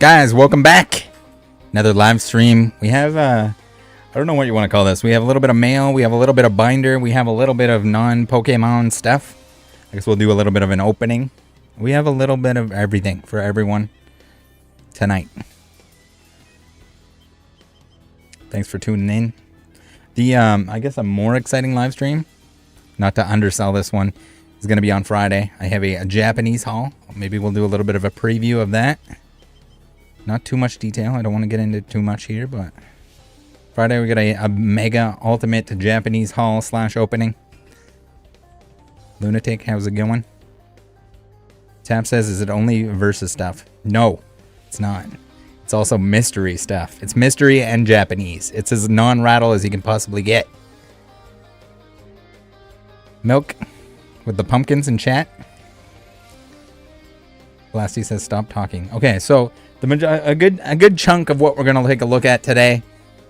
Guys, welcome back. Another live stream. We have, I don't know what you want to call this. We have a little bit of mail. We have a little bit of binder. We have a little bit of non-Pokemon stuff. I guess we'll do a little bit of an opening. We have a little bit of everything for everyone tonight. Thanks for tuning in. The, I guess a more exciting live stream, not to undersell this one, is going to be on Friday. I have a Japanese haul. Maybe we'll do a little bit of a preview of that. Not too much detail. I don't want to get into too much here, but Friday we got a mega ultimate Japanese haul / opening. Lunatic, how's it going? Tap says, is it only Versus stuff? No, it's not. It's also mystery stuff. It's mystery and Japanese. It's as non-rattle as you can possibly get. Milk with the pumpkins in chat. Blasty says stop talking. Okay, so a good chunk of what we're gonna take a look at today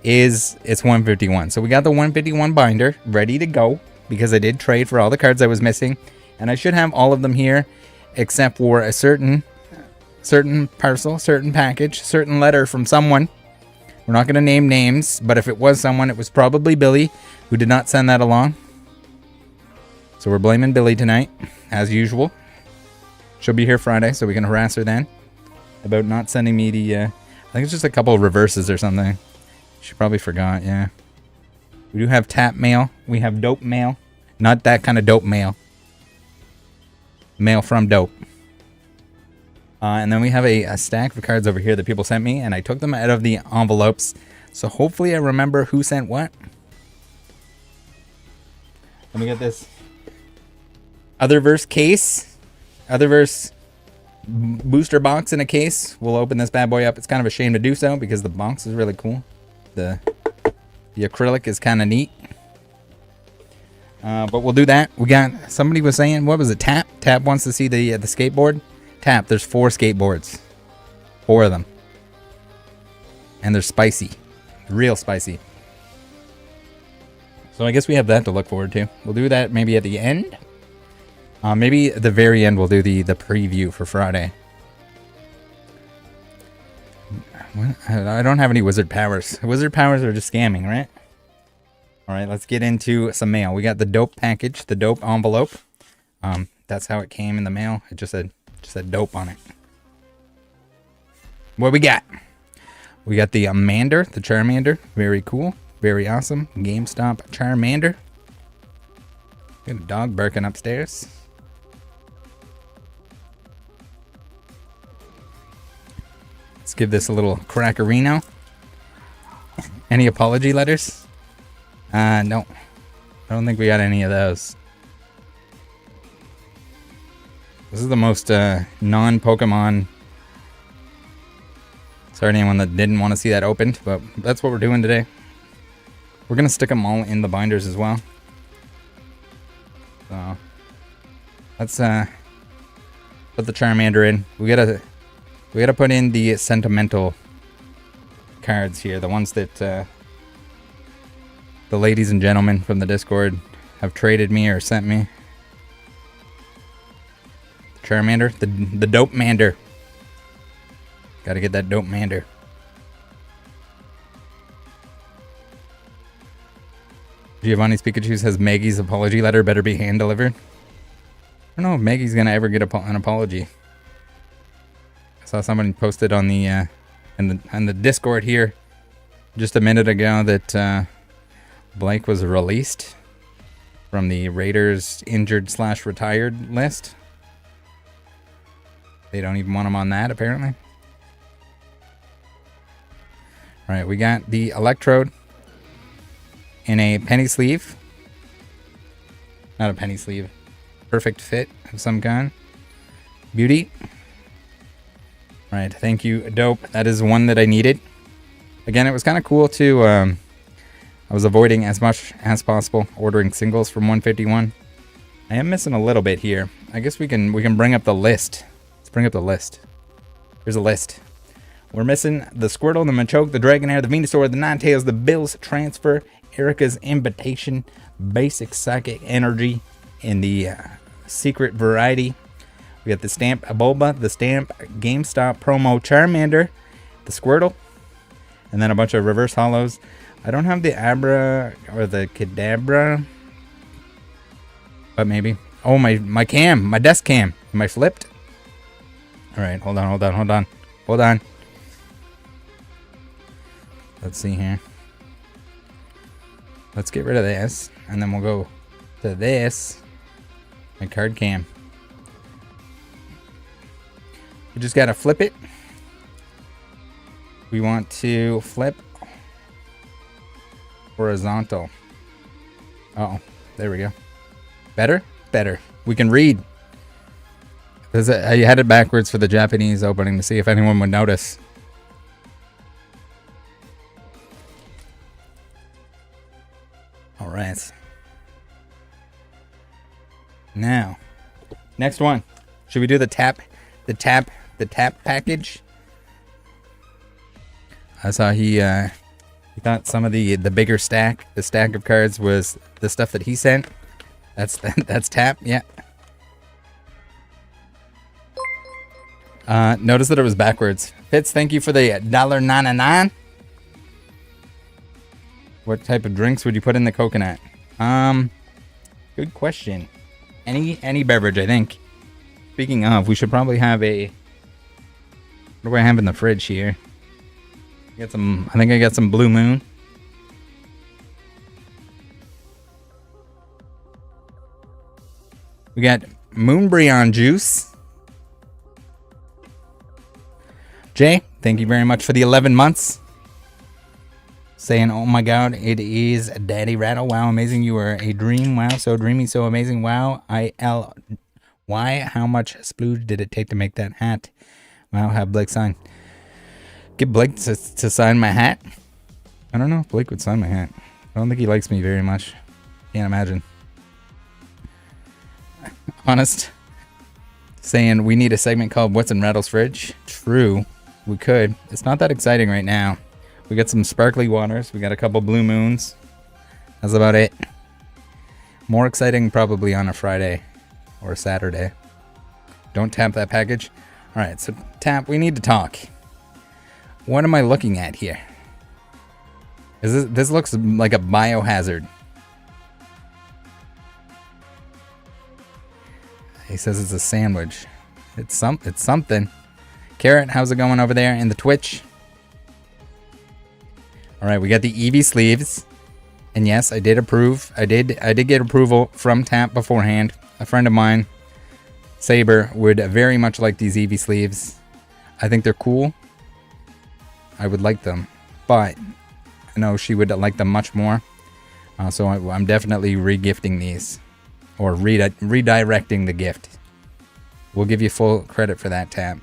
is it's 151. So we got the 151 binder ready to go because I did trade for all the cards I was missing, and I should have all of them here except for a certain parcel, certain package, certain letter from someone. We're not gonna name names, but if it was someone, it was probably Billy who did not send that along. So we're blaming Billy tonight, as usual. She'll be here Friday, so we can harass her then about not sending me the, I think it's just a couple of reverses or something. She probably forgot, yeah. We do have tap mail. We have dope mail. Not that kind of dope mail. Mail from dope. And then we have a stack of cards over here that people sent me, and I took them out of the envelopes. So hopefully I remember who sent what. Let me get this Otherverse case. Otherverse booster box in a case. We'll open this bad boy up. It's kind of a shame to do so because the box is really cool. The acrylic is kind of neat. But we'll do that. We got, somebody was saying, what was it? Tap wants to see the skateboard. Tap, there's 4 skateboards. 4 of them. And they're spicy. Real spicy. So I guess we have that to look forward to. We'll do that maybe at the end. Maybe at the very end we'll do the preview for Friday. I don't have any wizard powers. Wizard powers are just scamming, right? Alright, let's get into some mail. We got the dope package, the dope envelope. That's how it came in the mail. It just said dope on it. What we got? We got the Amander, the Charmander. Very cool. Very awesome. GameStop Charmander. Got a dog barking upstairs. Let's give this a little crackerino. Any apology letters? No. I don't think we got any of those. This is the most non-Pokemon. Sorry to anyone that didn't want to see that opened, but that's what we're doing today. We're going to stick them all in the binders as well. So let's put the Charmander in. We gotta put in the sentimental cards here, the ones that the ladies and gentlemen from the Discord have traded me or sent me. Charmander, the dope mander. Gotta get that dope mander. Giovanni's Pikachu says Maggie's apology letter better be hand delivered. I don't know if Maggie's gonna ever get an apology. I saw somebody posted on the in the Discord here just a minute ago that Blake was released from the Raiders injured / retired list. They don't even want him on that apparently. All right, we got the Electrode in a penny sleeve. Not a penny sleeve. Perfect fit of some kind. Beauty. Alright, thank you, dope. That is one that I needed. Again, it was kind of cool to, I was avoiding as much as possible ordering singles from 151. I am missing a little bit here. I guess we can bring up the list. Let's bring up the list. Here's a list. We're missing the Squirtle, the Machoke, the Dragonair, the Venusaur, the Ninetales, the Bills Transfer, Erica's Invitation, Basic Psychic Energy in the Secret Variety. We got the Stamp Bulba, the Stamp GameStop promo Charmander, the Squirtle, and then a bunch of reverse hollows. I don't have the Abra or the Kadabra, but maybe. Oh, my cam, my desk cam. Am I flipped? All right, hold on. Let's see here. Let's get rid of this, and then we'll go to this. My card cam. We just gotta flip it. We want to flip horizontal. Uh-oh, there we go. Better? Better. We can read. I had it backwards for the Japanese opening to see if anyone would notice. All right. Now, next one. Should we do the tap package? I saw he thought some of the bigger stack, the stack of cards was the stuff that he sent. That's tap, yeah. Notice that it was backwards. Fitz, thank you for the $1.99. What type of drinks would you put in the coconut? Good question. Any beverage, I think. Speaking of, we should probably have a... What do I have in the fridge here? I think I got some Blue Moon. We got Moonbreon juice. Jay, thank you very much for the 11 months. Saying, oh my god, it is Daddy Rattle. Wow, amazing. You are a dream. Wow, so dreamy, so amazing. Wow, why? How much splooge did it take to make that hat? Wow, have Blake sign. Get Blake to sign my hat? I don't know if Blake would sign my hat. I don't think he likes me very much. Can't imagine. Honest. Saying we need a segment called What's in Rattle's Fridge. True, we could. It's not that exciting right now. We got some sparkly waters. We got a couple Blue Moons. That's about it. More exciting probably on a Friday or a Saturday. Don't tap that package. All right, so tap, we need to talk. What am I looking at here? This looks like a biohazard. He says it's a sandwich. It's something. Carrot, how's it going over there in the Twitch? All right, we got the Eevee sleeves, and yes, I did approve. I did get approval from Tap beforehand. A friend of mine, Saber, would very much like these Eevee sleeves. I think they're cool. I would like them, but I know she would like them much more. So I'm definitely regifting these, or redirecting the gift. We'll give you full credit for that, Tap.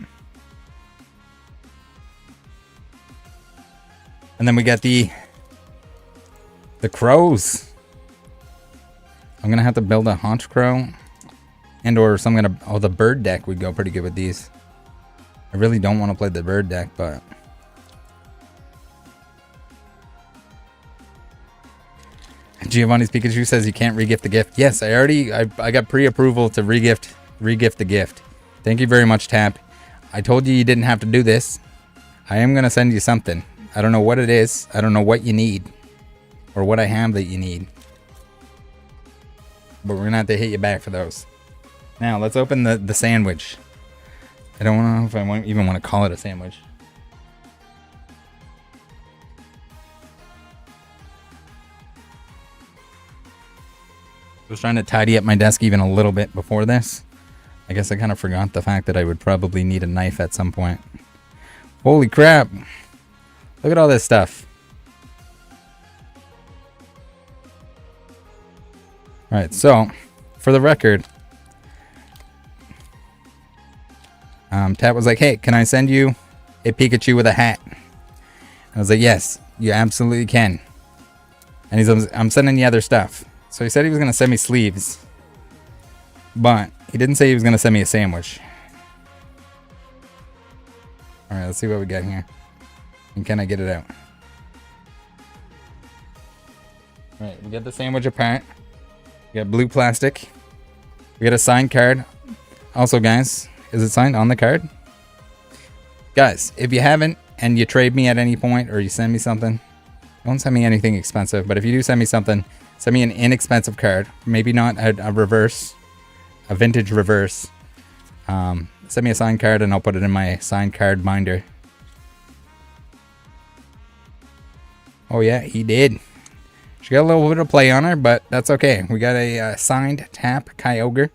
And then we got the crows. I'm gonna have to build a haunch crow, and or some kind of the bird deck would go pretty good with these. I really don't want to play the bird deck, but Giovanni's Pikachu says you can't regift the gift. Yes, I got pre-approval to regift the gift. Thank you very much, Tap. I told you didn't have to do this. I am gonna send you something. I don't know what it is. I don't know what you need. Or what I have that you need. But we're going to have to hit you back for those. Now, let's open the sandwich. I don't know if I even want to call it a sandwich. I was trying to tidy up my desk even a little bit before this. I guess I kind of forgot the fact that I would probably need a knife at some point. Holy crap! Look at all this stuff. Alright, so, for the record, Tat was like, hey, can I send you a Pikachu with a hat? I was like, yes, you absolutely can. And he's like, I'm sending you other stuff. So he said he was going to send me sleeves. But he didn't say he was going to send me a sandwich. Alright, let's see what we got here. And can I get it out? Alright, we got the sandwich apart. We got blue plastic. We got a signed card. Also, guys, is it signed on the card? Guys, if you haven't and you trade me at any point or you send me something, don't send me anything expensive. But if you do send me something, send me an inexpensive card. Maybe not a reverse, a vintage reverse. Send me a signed card and I'll put it in my signed card binder. Oh yeah, he did. She got a little bit of play on her, but that's okay. We got a signed tap Kyogre.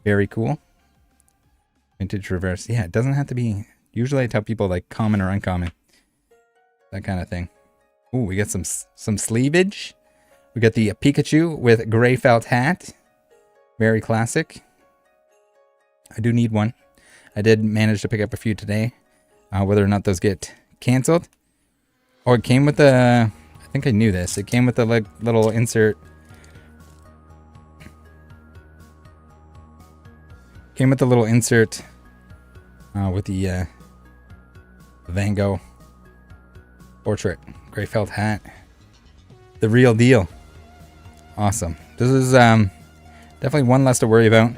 Very cool. Vintage reverse. Yeah, it doesn't have to be... Usually I tell people like common or uncommon. That kind of thing. Ooh, we got some sleevage. We got the Pikachu with gray felt hat. Very classic. I do need one. I did manage to pick up a few today. Whether or not those get canceled. Oh, it came with the... I think I knew this. It came with the like little insert. Came with the little insert with the Van Gogh portrait. Gray felt hat. The real deal. Awesome. This is definitely one less to worry about.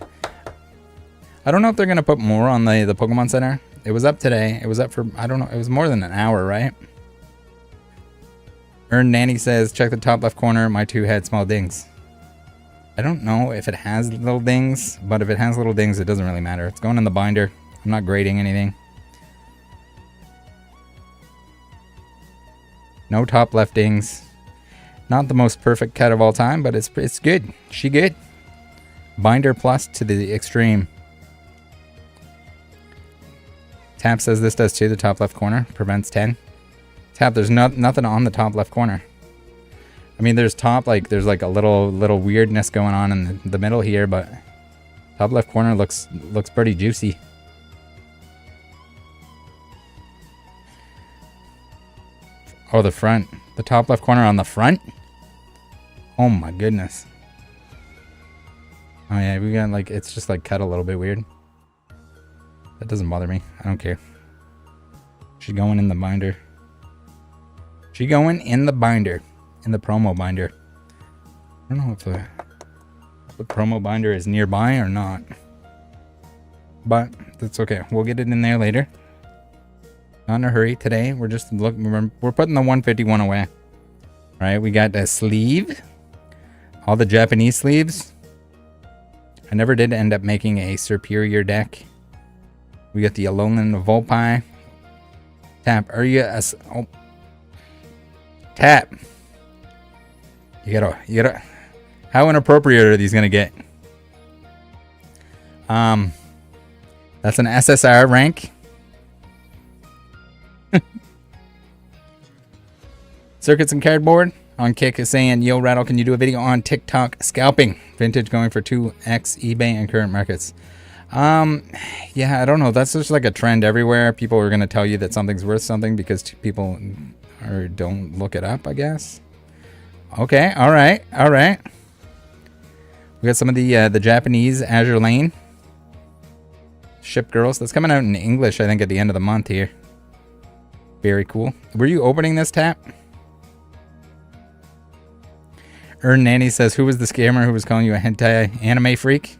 I don't know if they're going to put more on the Pokemon Center. It was up today. It was up for, I don't know, it was more than an hour, right? Earn Nanny says, check the top left corner. My two had small dings. I don't know if it has little dings, but if it has little dings, it doesn't really matter. It's going in the binder. I'm not grading anything. No top left dings. Not the most perfect cut of all time, but it's good. She good. Binder plus to the extreme. Tap says this does too. The top left corner prevents 10. Tap, there's nothing on the top left corner. I mean, there's like a little weirdness going on in the middle here, but top left corner looks pretty juicy. Oh, the front. The top left corner on the front? Oh my goodness. Oh yeah, we got like, it's just like cut a little bit weird. That doesn't bother me. I don't care. She's going in the binder. She going in the binder. In the promo binder. I don't know if the promo binder is nearby or not. But that's okay. We'll get it in there later. Not in a hurry today. We're just looking. We're putting the 151 away. All right, we got a sleeve. All the Japanese sleeves. I never did end up making a superior deck. We got the Alolan Volpi. Tap. Are you a... Oh. Tap. You gotta... How inappropriate are these gonna get? That's an SSR rank. Circuits and Cardboard on Kick is saying, yo, Rattle, can you do a video on TikTok scalping? Vintage going for 2x eBay and current markets. Yeah, I don't know. That's just like a trend everywhere. People are going to tell you that something's worth something because people don't look it up, I guess. Okay, all right. We got some of the Japanese Azure Lane Ship Girls. That's coming out in English, I think, at the end of the month here. Very cool. Were you opening this, Tap? Earn Nanny says, who was the scammer who was calling you a hentai anime freak?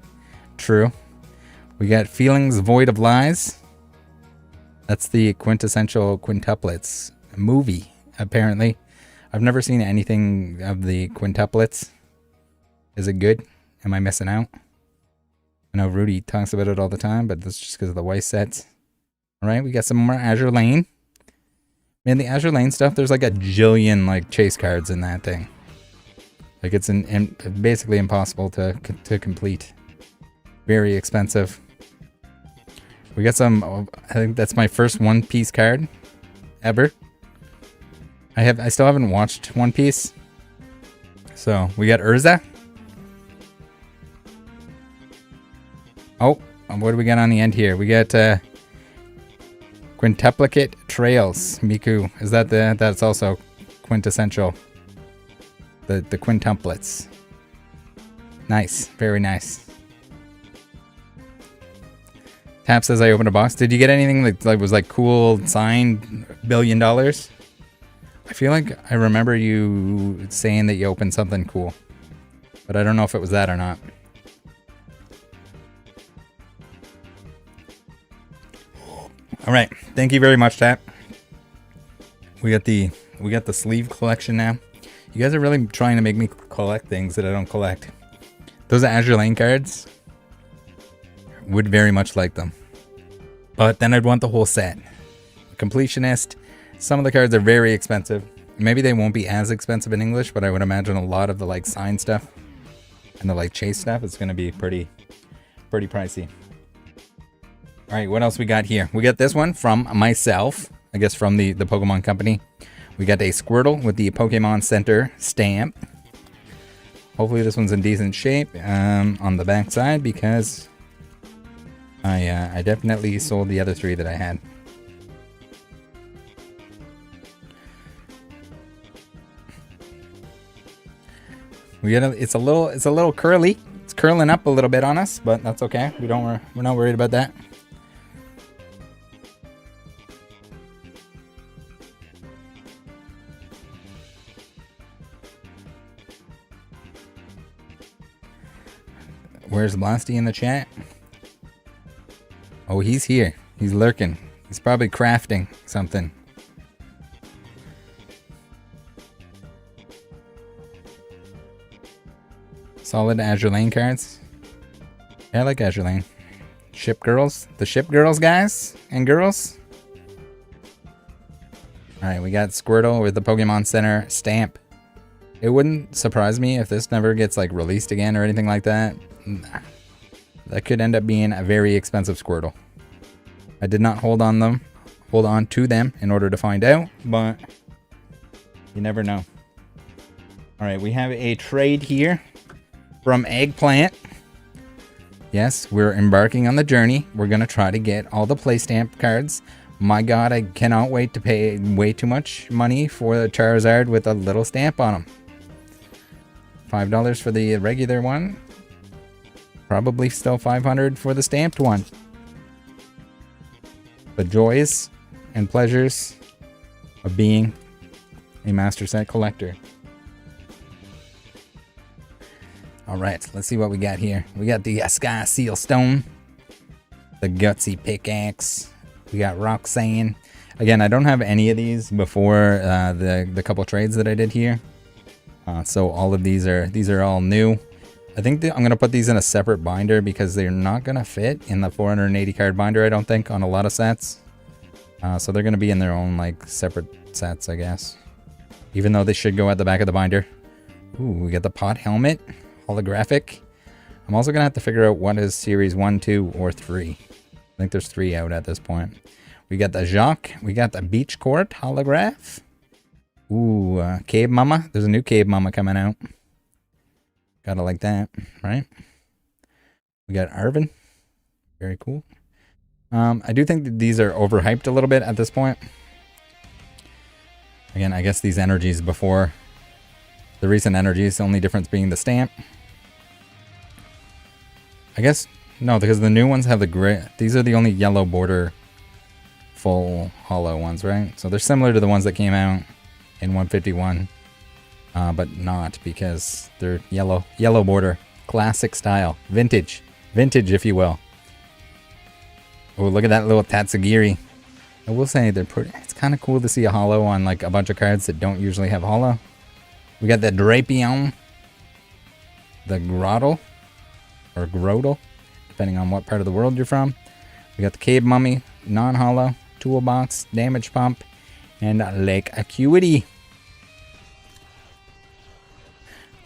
True. We got Feelings Void of Lies. That's the quintessential quintuplets movie, apparently. I've never seen anything of the quintuplets. Is it good? Am I missing out? I know Rudy talks about it all the time, but that's just because of the white sets. Alright, we got some more Azure Lane. Man, the Azure Lane stuff, there's like a jillion like chase cards in that thing. Like it's basically impossible to complete. Very expensive. We got some, I think that's my first One Piece card ever. I still haven't watched One Piece. So we got Urza. Oh, what do we got on the end here? We got Quintuplicate Trails. Miku. Is that that's also quintessential. The quintuplets. Nice. Very nice. Tap says I opened a box. Did you get anything that was like cool signed $1 billion? I feel like I remember you saying that you opened something cool. But I don't know if it was that or not. Alright. Thank you very much, Tap. We got the sleeve collection now. You guys are really trying to make me collect things that I don't collect. Those Azure Lane cards, would very much like them. But then I'd want the whole set. Completionist. Some of the cards are very expensive. Maybe they won't be as expensive in English, but I would imagine a lot of the like sign stuff and the like chase stuff is going to be pretty pricey. All right, what else we got here? We got this one from myself, I guess from the Pokemon company. We got a Squirtle with the Pokemon Center stamp. Hopefully this one's in decent shape on the back side, because I definitely sold the other 3 that I had. It's a little curly. It's curling up a little bit on us, but that's okay. We're not worried about that. Where's Blasty in the chat? Oh, he's here. He's lurking. He's probably crafting something. Solid Azure Lane cards. Yeah, I like Azure Lane. Ship girls. The ship girls, guys and girls. Alright, we got Squirtle with the Pokemon Center stamp. It wouldn't surprise me if this never gets like released again or anything like that. That could end up being a very expensive Squirtle. I did not hold on to them in order to find out, but you never know. Alright, we have a trade here from Eggplant. Yes, we're embarking on the journey. We're going to try to get all the play stamp cards. My god, I cannot wait to pay way too much money for the Charizard with a little stamp on him. $5 for the regular one. Probably still $500 for the stamped one. The joys and pleasures of being a master set collector. Alright, let's see what we got here. We got the Sky Seal Stone. The Gutsy Pickaxe. We got Roxanne. Again, I don't have any of these before the couple trades that I did here. So all of these are all new. I think I'm going to put these in a separate binder because they're not going to fit in the 480 card binder, I don't think, on a lot of sets. So they're going to be in their own like separate sets, I guess. Even though they should go at the back of the binder. Ooh, we got the Pot Helmet. Holographic. I'm also going to have to figure out what is series 1, 2, or 3. I think there's 3 out at this point. We got the Jacques. We got the Beach Court holograph. Ooh, Cave Mama. There's a new Cave Mama coming out. Gotta like that, right? We got Arvin. Very cool. I do think that these are overhyped a little bit at this point. Again, I guess these energies before the recent energies, the only difference being the stamp. I guess, no, because the new ones have the gray. These are the only yellow border full hollow ones, right? So they're similar to the ones that came out in 151, but not because they're yellow border, classic style, vintage, if you will. Oh, look at that little Tatsugiri. I will say they're pretty. It's kind of cool to see a hollow on like a bunch of cards that don't usually have hollow. We got the Drapion, the Grottle, or Grodel, depending on what part of the world you're from. We got the Cave Mummy, non-hollow, Toolbox, Damage Pump, and Lake Acuity.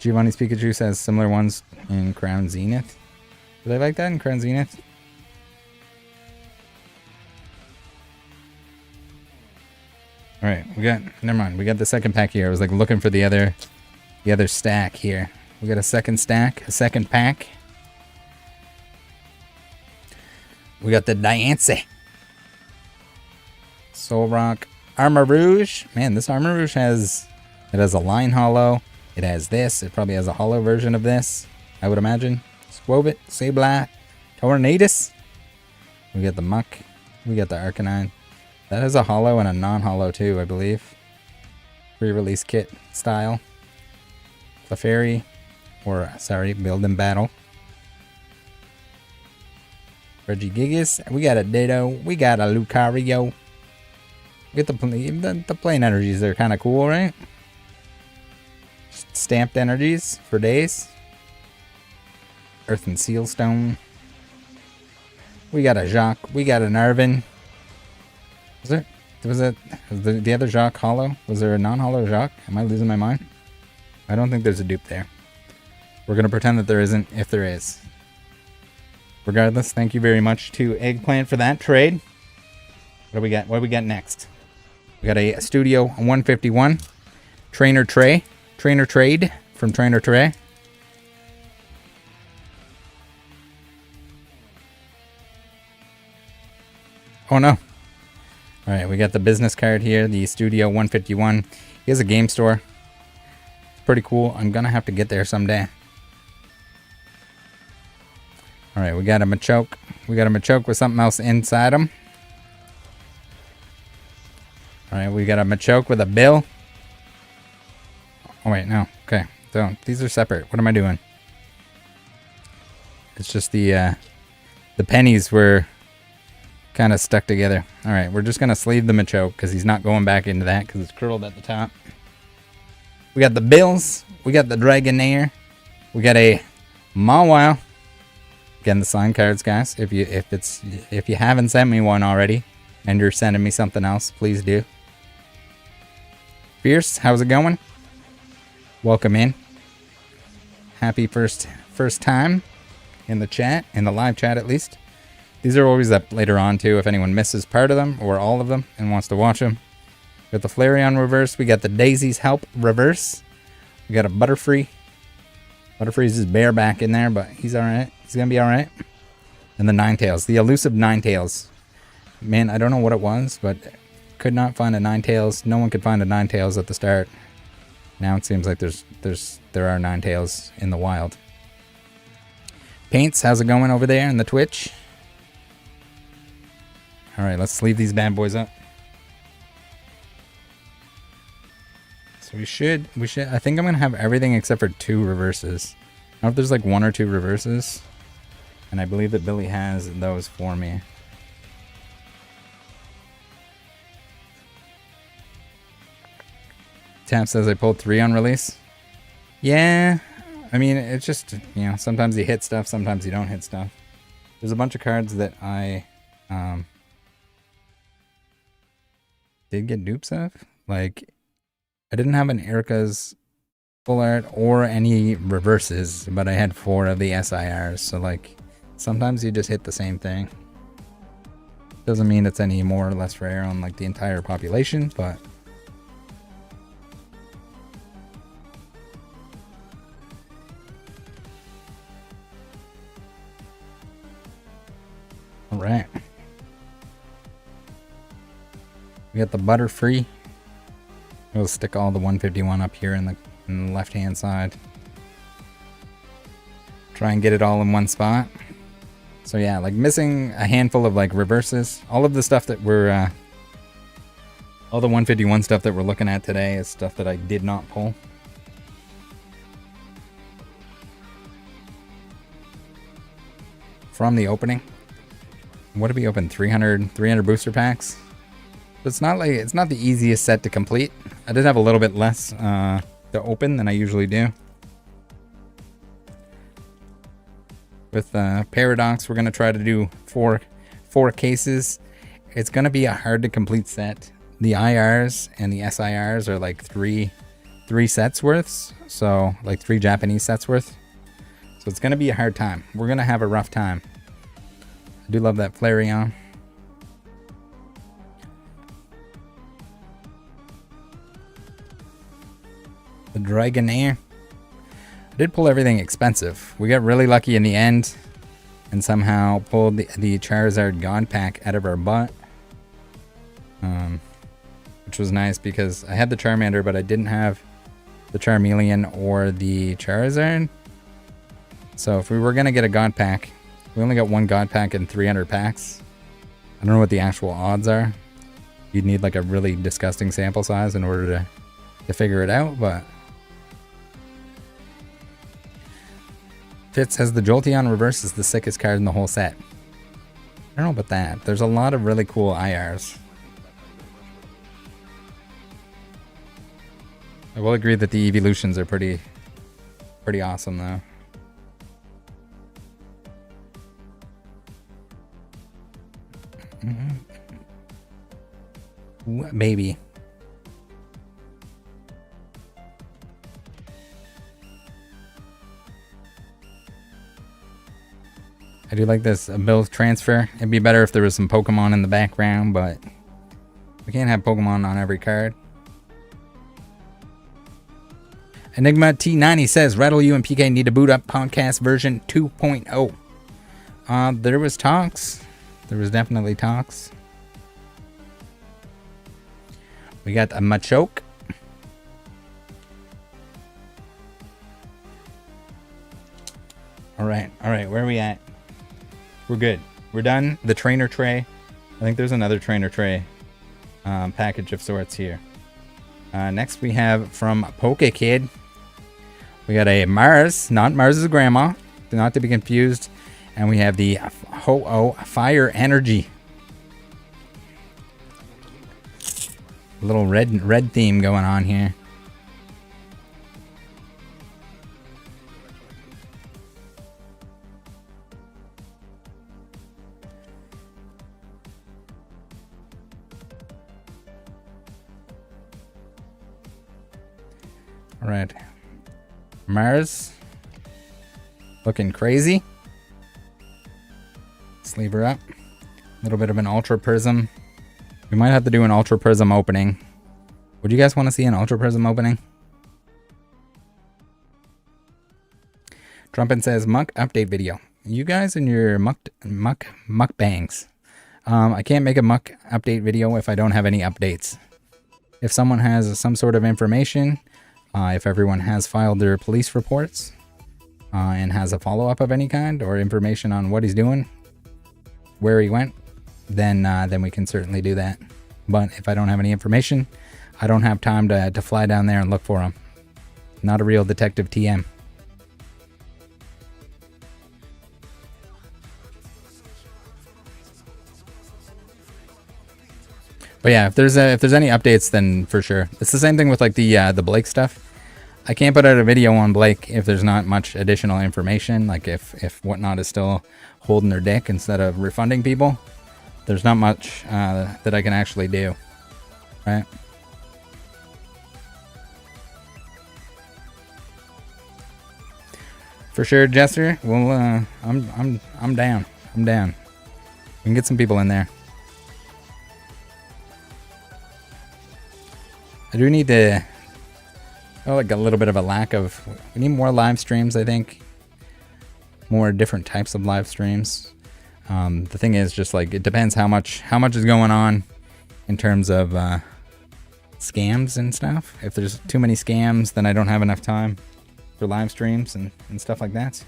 Giovanni's Pikachu says similar ones in Crown Zenith. Do they like that in Crown Zenith? Alright, never mind, we got the second pack here. I was like looking for the other stack here. We got a second stack, a second pack. We got the Diancie. Solrock. Armor Rouge. Man, this Armor Rouge has a line hollow. It has this. It probably has a hollow version of this, I would imagine. Squovit, Sableye, Tornadus. We got the Muck. We got the Arcanine. That has a hollow and a non-hollow too, I believe. Pre-release kit style. Clefairy. Or, sorry, Build and Battle. Regigigas. We got a Ditto. We got a Lucario. Get the plain energies. They're kind of cool, right? Stamped energies for days. Earth and Seal Stone. We got a Jacques. We got an Arvin. Was the other Jacques hollow? Was there a non-hollow Jacques? Am I losing my mind? I don't think there's a dupe there. We're going to pretend that there isn't if there is. Regardless, thank you very much to Eggplant for that trade. What do we got? What do we got next? We got a Studio 151. Trainer Trade from Trainer Tray. Oh no. Alright, we got the business card here, the Studio 151. He has a game store. It's pretty cool. I'm gonna have to get there someday. Alright, we got a Machoke. We got a Machoke with something else inside him. Alright, we got a Machoke with a bill. Oh wait, no. Okay. So these are separate. What am I doing? It's just the pennies were kind of stuck together. Alright, we're just going to sleeve the Machoke because he's not going back into that because it's curled at the top. We got the bills. We got the Dragonair. We got a Mawile. Again, the sign cards, guys. If you haven't sent me one already and you're sending me something else, please do. Fierce, how's it going? Welcome in. Happy first time in the chat, in the live chat at least. These are always up later on too if anyone misses part of them or all of them and wants to watch them. We got the Flareon reverse. We got the Daisy's Help reverse. We got a Butterfree. Butterfree's is bareback in there, but he's alright. He's gonna be alright. And the Ninetales, the elusive Ninetales. Man, I don't know what it was, but could not find a Ninetales. No one could find a Ninetales at the start. Now it seems like there are Ninetales in the wild. Paints, how's it going over there in the Twitch? Alright, let's sleeve these bad boys up. So we should, I think I'm going to have everything except for 2 reverses. I don't know if there's like 1 or 2 reverses. And I believe that Billy has those for me. Tap says I pulled 3 on release. Yeah, I mean, it's just, you know, sometimes you hit stuff, sometimes you don't hit stuff. There's a bunch of cards that I did get dupes of. Like, I didn't have an Erica's full art or any reverses, but I had 4 of the SIRs. So, like, sometimes you just hit the same thing. Doesn't mean it's any more or less rare on, like, the entire population, but... Alright. We got the Butterfree. We'll stick all the 151 up here in the left hand side. Try and get it all in one spot. So yeah, like missing a handful of like reverses. All of the stuff that we're all the 151 stuff that we're looking at today is stuff that I did not pull. From the opening. What did we open? 300 booster packs. It's not like, it's not the easiest set to complete. I did have a little bit less to open than I usually do. With Paradox, we're gonna try to do four cases. It's gonna be a hard to complete set. The IRs and the SIRs are like three sets worths. So like 3 Japanese sets worth. So it's gonna be a hard time. We're gonna have a rough time. I do love that Flareon. The Dragonair. I did pull everything expensive. We got really lucky in the end and somehow pulled the Charizard God Pack out of our butt. Which was nice because I had the Charmander, but I didn't have the Charmeleon or the Charizard. So if we were going to get a God Pack, we only got 1 God Pack in 300 packs. I don't know what the actual odds are. You'd need like a really disgusting sample size in order to figure it out, but... Fitz says the Jolteon reverse is the sickest card in the whole set. I don't know about that. There's a lot of really cool IRs. I will agree that the evolutions are pretty awesome though. Maybe. I do like this ability transfer. It'd be better if there was some Pokemon in the background, but we can't have Pokemon on every card. Enigma T90 says, Rattle, you and PK need to boot up podcast version 2.0. There was talks. There was definitely talks. We got a Machoke. Alright, where are we at? We're good. We're done. The trainer tray. I think there's another trainer tray package of sorts here. Next we have from PokeKid. We got a Mars, not Mars's grandma, not to be confused. And we have the Ho-Oh Fire Energy. A little red theme going on here. All right. Mars. Looking crazy. Sleeve her up. A little bit of an Ultra Prism. We might have to do an Ultra Prism opening. Would you guys want to see an Ultra Prism opening? Trumpin says, Muck update video. You guys and your mukbangs. I can't make a Muck update video if I don't have any updates. If someone has some sort of information, if everyone has filed their police reports, and has a follow-up of any kind, or information on what he's doing, where he went, then we can certainly do that. But if I don't have any information, I don't have time to fly down there and look for him. Not a real detective TM. But yeah, if there's any updates, then for sure. It's the same thing with like the Blake stuff. I can't put out a video on Blake if there's not much additional information. Like if Whatnot is still holding their dick instead of refunding people, there's not much that I can actually do, right? For sure, Jester. Well, I'm down. I'm down. We can get some people in there. I do need to. Oh, like a little bit of a lack of. We need more live streams, I think. More different types of live streams. The thing is, just like it depends how much is going on in terms of scams and stuff. If there's too many scams, then I don't have enough time for live streams and stuff like that.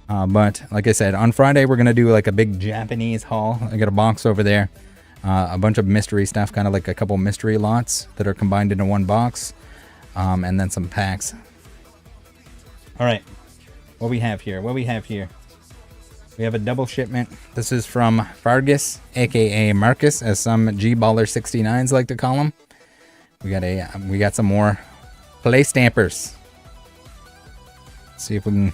But like I said, on Friday we're gonna do like a big Japanese haul. I got a box over there. A bunch of mystery stuff, kind of like a couple mystery lots that are combined into one box, and then some packs. All right, what we have here? We have a double shipment. This is from Fargus, aka Marcus, as some G-Baller 69s like to call him. We got some more play stampers. Let's see if we can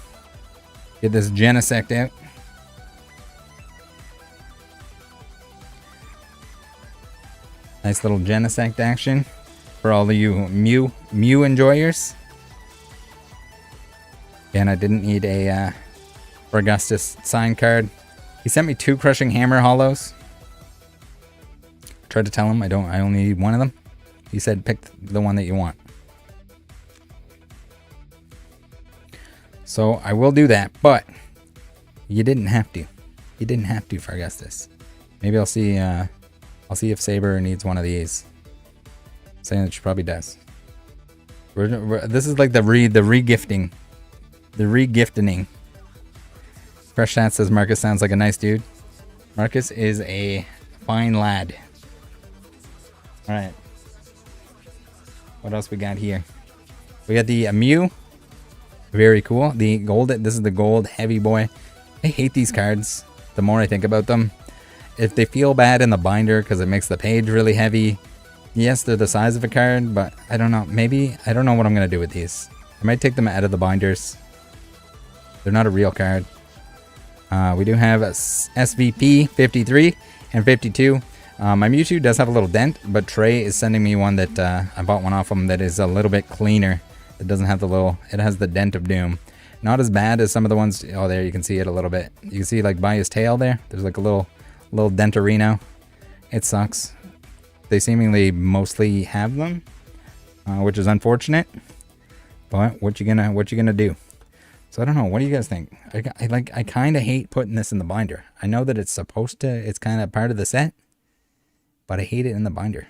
get this Genesect out. Nice little Genesect action for all of you Mew enjoyers. And I didn't need a Augustus sign card. He sent me 2 Crushing Hammer hollows. I tried to tell him I only need one of them. He said pick the one that you want. So I will do that, but you didn't have to. You didn't have to for Augustus. Maybe I'll see if Saber needs one of these. Saying that she probably does. This is like the re-gifting. The re-gifting. Fresh Chat says Marcus sounds like a nice dude. Marcus is a fine lad. Alright. What else we got here? We got the Mew. Very cool. The gold. This is the gold heavy boy. I hate these cards. The more I think about them. If they feel bad in the binder because it makes the page really heavy, Yes, they're the size of a card, but I don't know. Maybe, I don't know what I'm going to do with these. I might take them out of the binders. They're not a real card. We do have a SVP 53 and 52. My Mewtwo does have a little dent, but Trey is sending me one that I bought one off him that is a little bit cleaner. It doesn't have the little, it has the dent of doom. Not as bad as some of the ones. Oh, there you can see it a little bit. You can see like by his tail there. There's like a little dentarino. It sucks. They seemingly mostly have them, which is unfortunate. But what you gonna do? So I don't know. What do you guys think? I kind of hate putting this in the binder. I know that it's supposed to. It's kind of part of the set, but I hate it in the binder.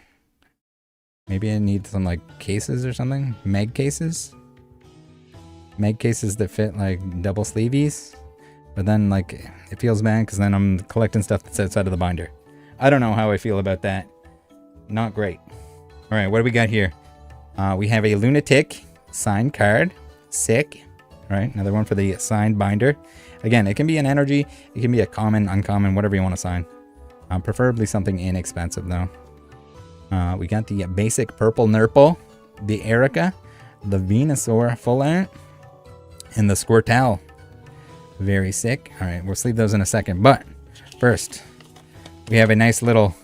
Maybe I need some like cases or something. Meg cases. Meg cases that fit like double sleeveys. But then like it feels bad because then I'm collecting stuff that's outside of the binder. I don't know how I feel about that. Not great. All right, what do we got here? We have a Lunatic signed card. Sick. All right, another one for the signed binder. Again, it can be an energy. It can be a common, uncommon, whatever you want to sign. Preferably something inexpensive though. We got the basic purple Nurple, the Erica, the Venusaur full art, and the Squirtle. Very sick. All right, we'll sleeve those in a second. But first, we have a nice little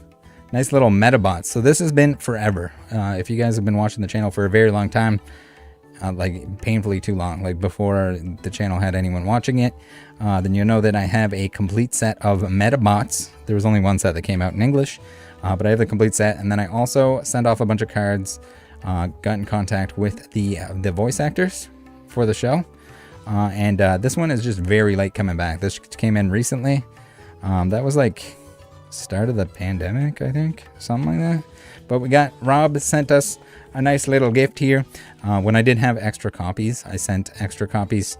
Metabot. So this has been forever. If you guys have been watching the channel for a very long time, like painfully too long, like before the channel had anyone watching it, then you know that I have a complete set of Metabots. There was only one set that came out in English, but I have the complete set. And then I also sent off a bunch of cards, got in contact with the voice actors for the show. And this one is just very late coming back. This came in recently. That was like start of the pandemic, I think, something like that. But we got Rob sent us a nice little gift here. When I did have extra copies, I sent extra copies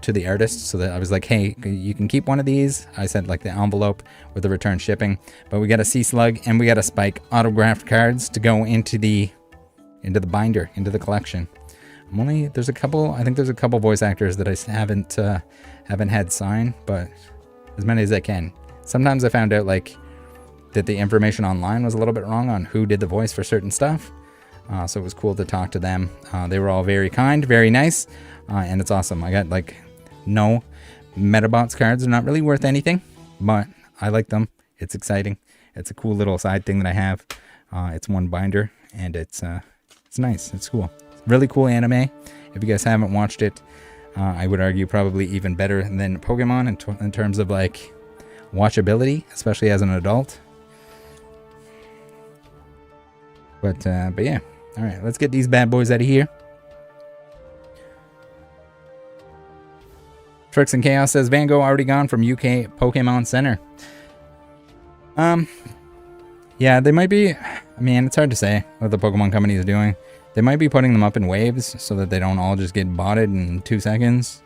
to the artist so that I was like, hey, you can keep one of these. I sent like the envelope with the return shipping. But we got a Sea Slug and we got a Spike autographed cards to go into the binder, into the collection. There's a couple, I think there's a couple voice actors that I haven't had signed, but as many as I can. Sometimes I found out like that the information online was a little bit wrong on who did the voice for certain stuff. So it was cool to talk to them. They were all very kind, very nice, and it's awesome. I got like no Metabots cards. They're not really worth anything, but I like them. It's exciting. It's a cool little side thing that I have. It's one binder, and it's nice. It's cool. Really cool anime. If you guys haven't watched it, I would argue probably even better than Pokemon in terms of like watchability, especially as an adult. But yeah. All right, let's get these bad boys out of here. Tricks and Chaos says Van Gogh already gone from UK Pokemon Center. Yeah, they might be. I mean, it's hard to say what the Pokemon company is doing. They might be putting them up in waves so that they don't all just get botted in 2 seconds.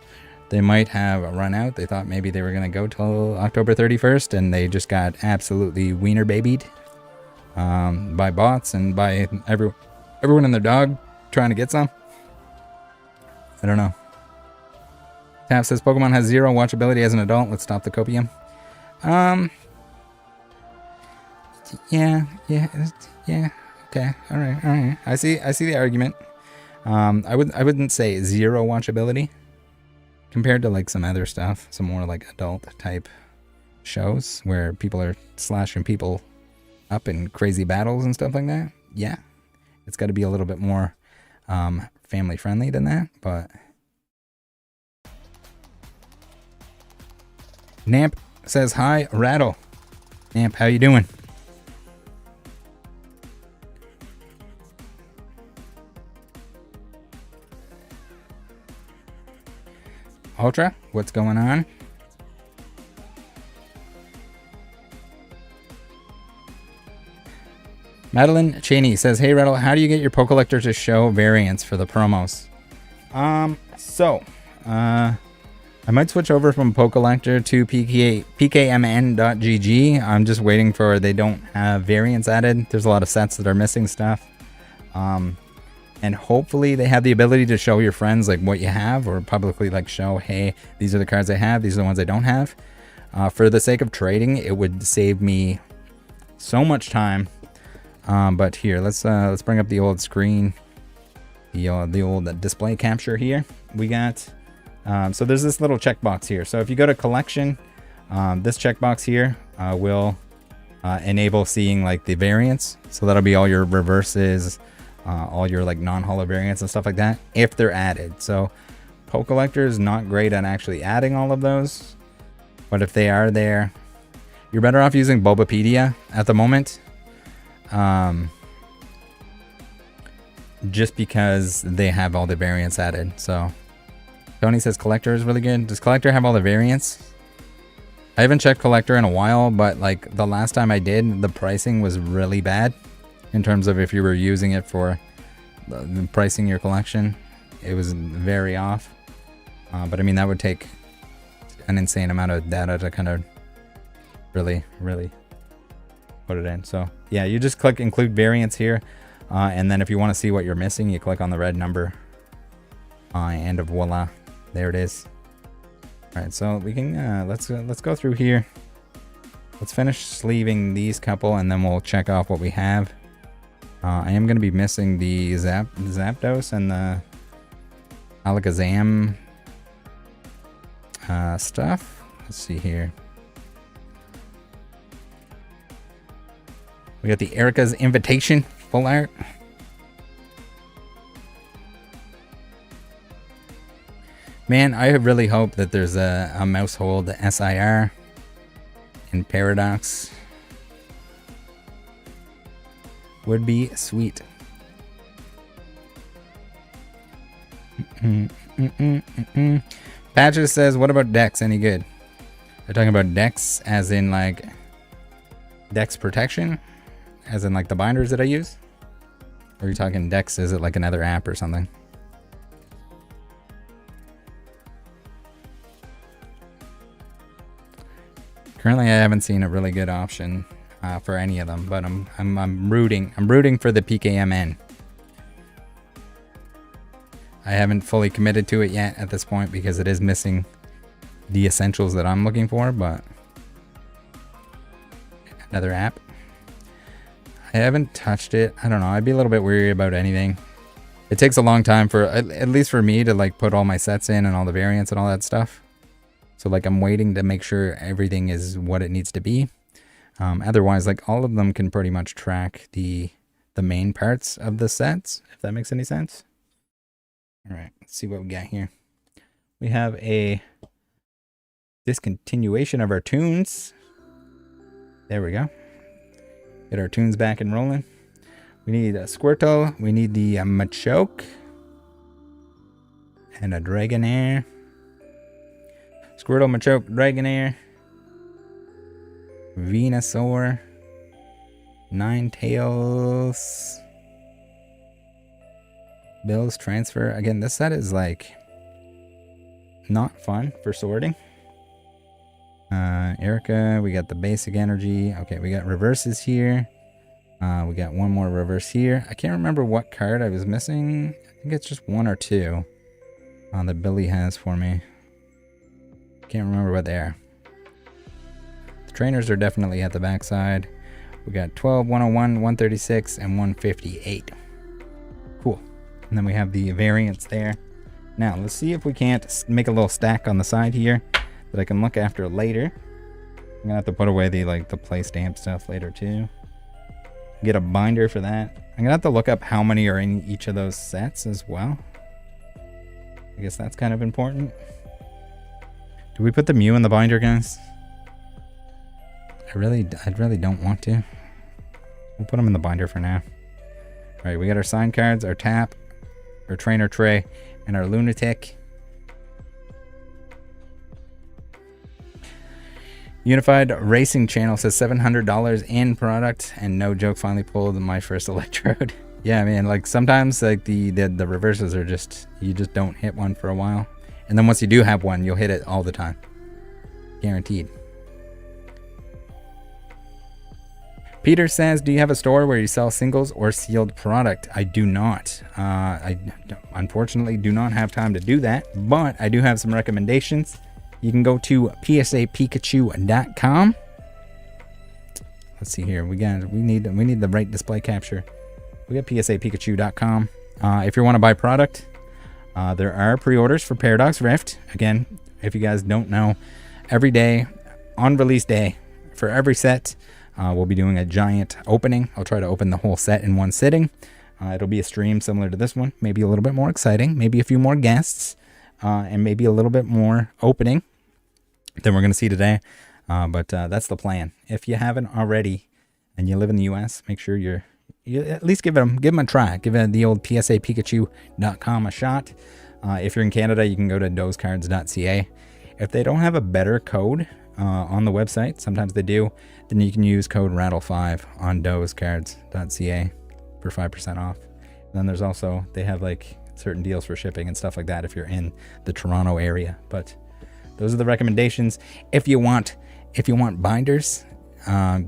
They might have a run out. They thought maybe they were going to go till October 31st, and they just got absolutely wiener babied by bots and by everyone and their dog trying to get some. I don't know. Tap says Pokemon has 0 watchability as an adult. Let's stop the copium. Yeah. Okay. All right. I see the argument. I wouldn't say 0 watchability compared to like some other stuff, some more like adult type shows where people are slashing people up in crazy battles and stuff like that. Yeah. It's got to be a little bit more family friendly than that, but Namp says hi, Rattle. Namp, how you doing? Ultra, what's going on? Madeline Cheney says, hey Rattle, how do you get your Pokelector to show variants for the promos? I might switch over from Pokelector to pkmn.gg. I'm just waiting for, they don't have variants added. There's a lot of sets that are missing stuff. And hopefully they have the ability to show your friends like what you have, or publicly like show, hey, these are the cards I have, these are the ones I don't have. For the sake of trading, it would save me so much time. But here, let's bring up the old screen, the old display capture here. We got so there's this little checkbox here. So if you go to collection, this checkbox here will enable seeing like the variants. So that'll be all your reverses, all your like non-holo variants and stuff like that if they're added. So Pokelector is not great at actually adding all of those, but if they are there, you're better off using Bulbapedia at the moment. Just because they have all the variants added. So Tony says Collector is really good. Does Collector have all the variants? I haven't checked Collector in a while, but like the last time I did, the pricing was really bad in terms of if you were using it for pricing your collection. It was very off. But I mean, that would take an insane amount of data to kind of really put it in. So yeah, you just click include variants here. And then if you want to see what you're missing, you click on the red number. And voila, there it is. All right, so we can let's go through here. Let's finish sleeving these couple, and then we'll check off what we have. I am going to be missing the Zapdos and the Alakazam stuff. Let's see here. We got the Erica's Invitation full art. Man, I really hope that there's a Mousehold SIR in Paradox. Would be sweet. Patches says, what about Dex? Any good? They're talking about Dex as in like Dex protection? As in like the binders that I use? Or are you talking Dex? Is it like another app or something? Currently, I haven't seen a really good option for any of them, but I'm rooting for the PKMN. I haven't fully committed to it yet at this point because it is missing the essentials that I'm looking for, but another app. I haven't touched it. I don't know. I'd be a little bit weary about anything. It takes a long time for, at least for me, to like put all my sets in and all the variants and all that stuff. So like I'm waiting to make sure everything is what it needs to be. Otherwise, like all of them can pretty much track the main parts of the sets, if that makes any sense. All right, let's see what we got here. We have a discontinuation of our tunes. There we go. Get our tunes back and rolling. We need a Squirtle. We need the Machoke. And a Dragonair. Squirtle, Machoke, Dragonair. Venusaur. Ninetales. Bill's Transfer. Again, this set is like not fun for sorting. Erica, we got the basic energy. Okay, we got reverses here. We got one more reverse here. I can't remember what card I was missing. I think it's just one or two that Billy has for me. Can't remember what they are. The trainers are definitely at the backside. We got 12, 101, 136, and 158. Cool. And then we have the variants there. Now, let's see if we can't make a little stack on the side here that I can look after later. I'm gonna have to put away the play stamp stuff later too. Get a binder for that. I'm gonna have to look up how many are in each of those sets as well. I guess that's kind of important. Do we put the Mew in the binder, guys? I really don't want to. We'll put them in the binder for now. All right, we got our sign cards, our tap, our trainer tray, and our lunatic. Unified Racing Channel says $700 in product, and no joke, finally pulled my first electrode. Yeah, man, like sometimes like the reverses are just, you just don't hit one for a while. And then once you do have one, you'll hit it all the time. Guaranteed. Peter says, do you have a store where you sell singles or sealed product? I do not. I unfortunately do not have time to do that, but I do have some recommendations. You can go to psapikachu.com. let's see here. We need the right display capture. We got psapikachu.com. If you want to buy product, there are pre-orders for Paradox Rift. Again, if you guys don't know, every day on release day for every set, we'll be doing a giant opening. I'll try to open the whole set in one sitting. It'll be a stream similar to this one, maybe a little bit more exciting, maybe a few more guests, and maybe a little bit more opening than we're going to see today. But that's the plan. If you haven't already and you live in the US, make sure you at least give them a try. Give it the old psapikachu.com a shot. If you're in Canada, you can go to dozecards.ca. If they don't have a better code on the website, sometimes they do, then you can use code rattle5 on dozecards.ca for 5% off. And then there's also, they have like certain deals for shipping and stuff like that if you're in the Toronto area. But those are the recommendations. If you want binders,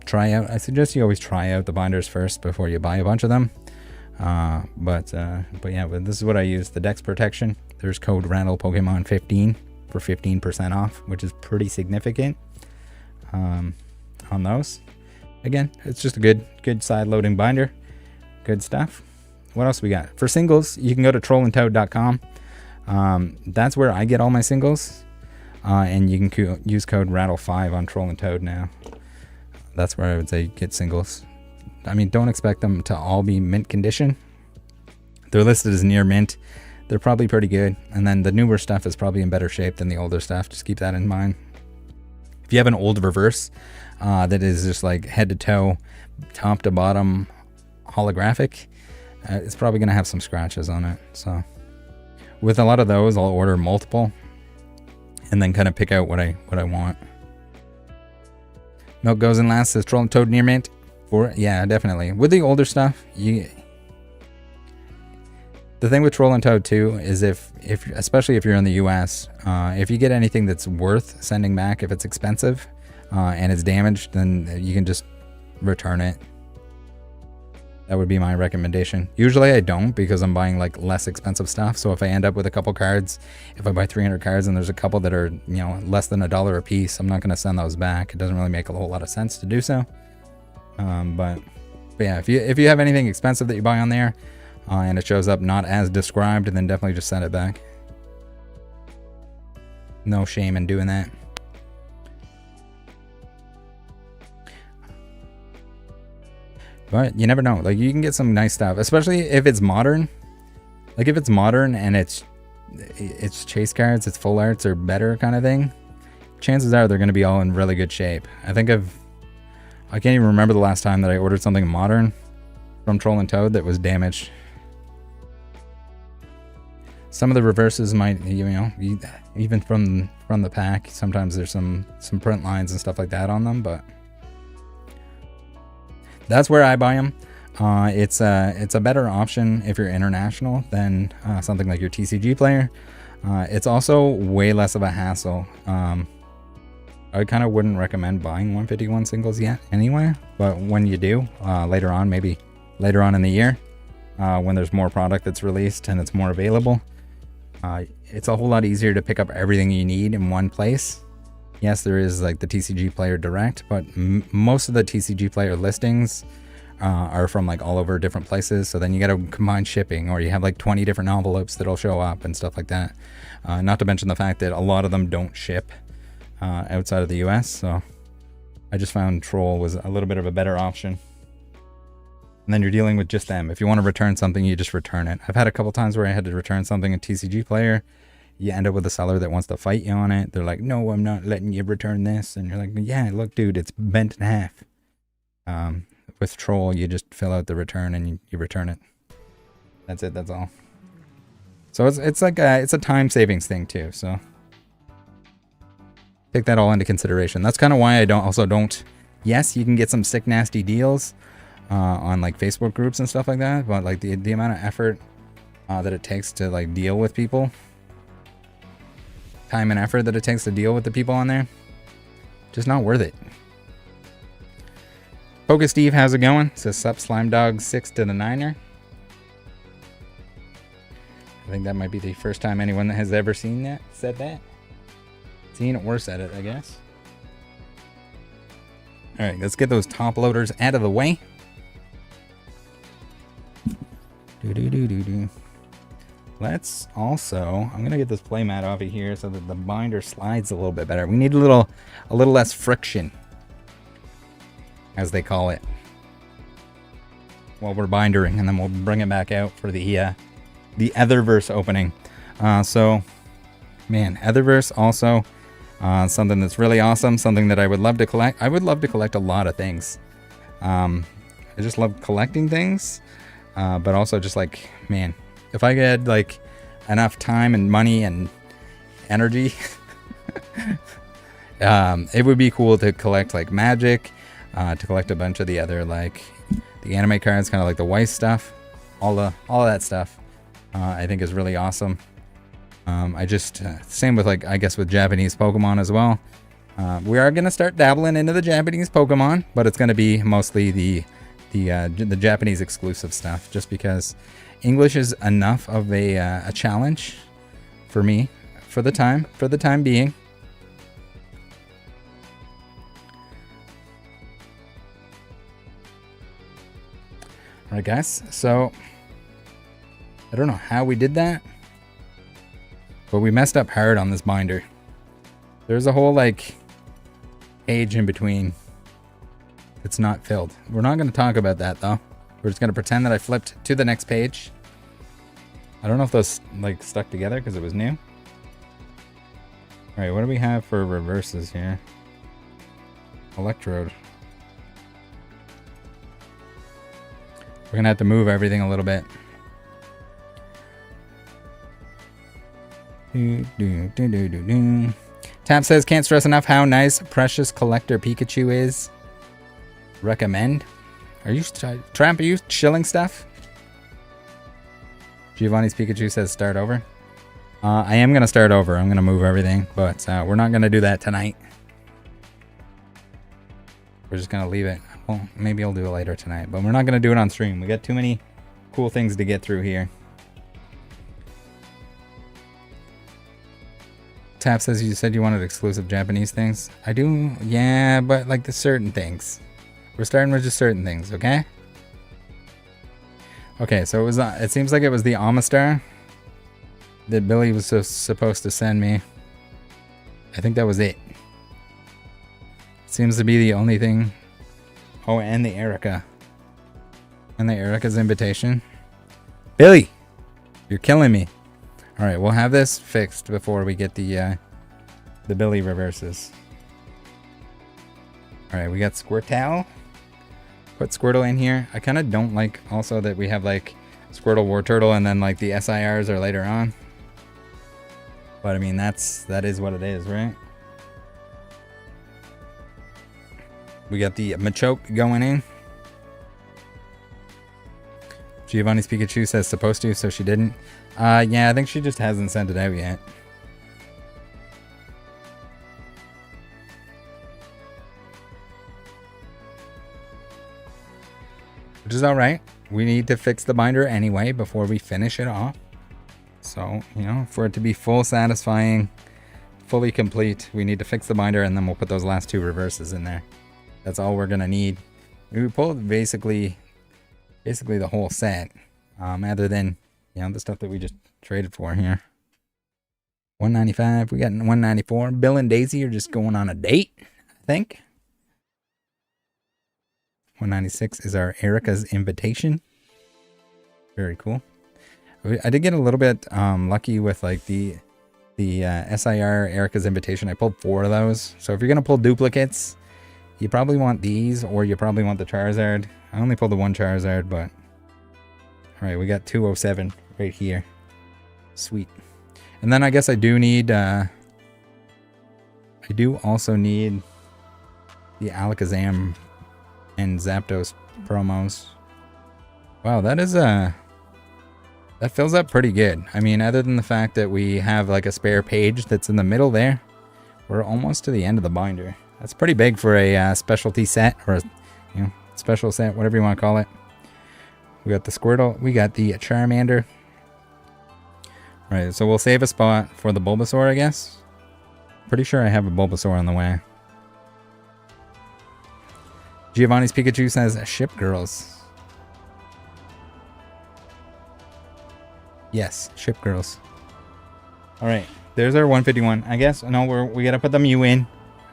try out. I suggest you always try out the binders first before you buy a bunch of them. But yeah, but this is what I use. The Dex protection. There's code Rattle Pokemon 15 for 15% off, which is pretty significant on those. Again, it's just a good side loading binder. Good stuff. What else we got? For singles, you can go to trollandtoad.com. That's where I get all my singles. And you can use code Rattle5 on Troll and Toad now. That's where I would say get singles. I mean, don't expect them to all be mint condition. They're listed as near mint. They're probably pretty good. And then the newer stuff is probably in better shape than the older stuff. Just keep that in mind. If you have an old reverse that is just like head to toe, top to bottom holographic, it's probably going to have some scratches on it. So with a lot of those, I'll order multiple and then kind of pick out what I want. Milk goes in last, says Troll and Toad near mint. Yeah, definitely. With the older stuff, the thing with Troll and Toad too is if especially if you're in the US, if you get anything that's worth sending back, if it's expensive and it's damaged, then you can just return it. That would be my recommendation. Usually I don't, because I'm buying like less expensive stuff. So if I end up with a couple cards, if I buy 300 cards and there's a couple that are, you know, less than $1 a piece, I'm not going to send those back. It doesn't really make a whole lot of sense to do so. But yeah, if you have anything expensive that you buy on there and it shows up not as described, then definitely just send it back. No shame in doing that. But you never know. Like, you can get some nice stuff, especially if it's modern. Like, if it's modern and it's chase cards, it's full arts or better kind of thing, chances are they're going to be all in really good shape. I can't even remember the last time that I ordered something modern from Troll and Toad that was damaged. Some of the reverses might, you know, even from the pack, sometimes there's some print lines and stuff like that on them, but that's where I buy them. It's a better option if you're international than something like your TCG player. It's also way less of a hassle. I kind of wouldn't recommend buying 151 singles yet anyway, but when you do, later on, maybe later on in the year, when there's more product that's released and it's more available, it's a whole lot easier to pick up everything you need in one place. Yes, there is like the TCG Player Direct, but most of the TCG Player listings are from like all over different places. So then you got to combine shipping, or you have like 20 different envelopes that'll show up and stuff like that. Not to mention the fact that a lot of them don't ship outside of the US. So I just found Troll was a little bit of a better option. And then you're dealing with just them. If you want to return something, you just return it. I've had a couple times where I had to return something in TCG Player. You end up with a seller that wants to fight you on it. They're like, no, I'm not letting you return this. And you're like, yeah, look, dude, it's bent in half. With Troll, you just fill out the return and you return it. That's it. That's all. So it's like it's a time savings thing too. So take that all into consideration. That's kind of why I don't. Yes, you can get some sick, nasty deals on like Facebook groups and stuff like that. But like the amount of effort that it takes to like deal with people. Time and effort that it takes to deal with the people on there, just not worth it. Focus Steve, how's it going? Says sup Slime Dog 6 to the 9er. I think that might be the first time anyone that has ever seen that said that. Seen it or said it, I guess. All right, let's get those top loaders out of the way. Let's also, I'm gonna get this play mat off of here so that the binder slides a little bit better. We need a little less friction, as they call it, while we're bindering, and then we'll bring it back out for the Otherverse opening. So, man, Otherverse also something that's really awesome, something that I would love to collect. I would love to collect a lot of things. I just love collecting things, but also just like, man, if I had like enough time and money and energy, it would be cool to collect like Magic, to collect a bunch of the other like the anime cards, kind of like the Weiss stuff, all of that stuff. I think is really awesome. I just same with like I guess with Japanese Pokemon as well. We are gonna start dabbling into the Japanese Pokemon, but it's gonna be mostly the Japanese exclusive stuff, just because English is enough of a challenge for me for the time being. All right, guys. So I don't know how we did that, but we messed up hard on this binder. There's a whole like page in between. It's not filled. We're not going to talk about that though. We're just going to pretend that I flipped to the next page. I don't know if those like stuck together because it was new. All right, what do we have for reverses here? Electrode. We're going to have to move everything a little bit. Tap says, can't stress enough how nice Precious Collector Pikachu is. Recommend. Are you Tramp? Are you chilling stuff? Giovanni's Pikachu says start over. I am gonna start over. I'm gonna move everything, but we're not gonna do that tonight. We're just gonna leave it. Well, maybe I'll do it later tonight, but we're not gonna do it on stream. We got too many cool things to get through here. Tap says you said you wanted exclusive Japanese things. I do, yeah, but like the certain things. We're starting with just certain things, okay? Okay, so it was. It seems like it was the Amistar that Billy was supposed to send me. I think that was it. Seems to be the only thing. Oh, and the Erica. And the Erica's invitation. Billy, you're killing me. All right, we'll have this fixed before we get the Billy reverses. All right, we got Squirtle. Put Squirtle in here. I kind of don't like also that we have like Squirtle, Wartortle, and then like the SIRs are later on. But I mean, that is what it is, right? We got the Machoke going in. Giovanni's Pikachu says supposed to, so she didn't. Yeah, I think she just hasn't sent it out yet. Which is alright. We need to fix the binder anyway before we finish it off. So, you know, for it to be full satisfying, fully complete, we need to fix the binder and then we'll put those last two reverses in there. That's all we're gonna need. We pulled basically the whole set. Other than, you know, the stuff that we just traded for here. 195, we got 194. Bill and Daisy are just going on a date, I think. 196 is our Erica's invitation. Very cool. I did get a little bit lucky with like the SIR Erica's invitation. I pulled 4 of those. So if you're gonna pull duplicates, you probably want these, or you probably want the Charizard. I only pulled the one Charizard, but all right, we got 207 right here. Sweet. And then I guess I do need, I do also need the Alakazam and Zapdos promos. Wow, that is that fills up pretty good. I mean, other than the fact that we have like a spare page that's in the middle there, we're almost to the end of the binder. That's pretty big for a specialty set, or a, you know, special set, whatever you want to call it. We got the Squirtle, we got the Charmander. All right, so we'll save a spot for the Bulbasaur, I guess. Pretty sure I have a Bulbasaur on the way. Giovanni's Pikachu says, ship girls. Yes, ship girls. All right, there's our 151. I guess, no, we got to put the Mew in.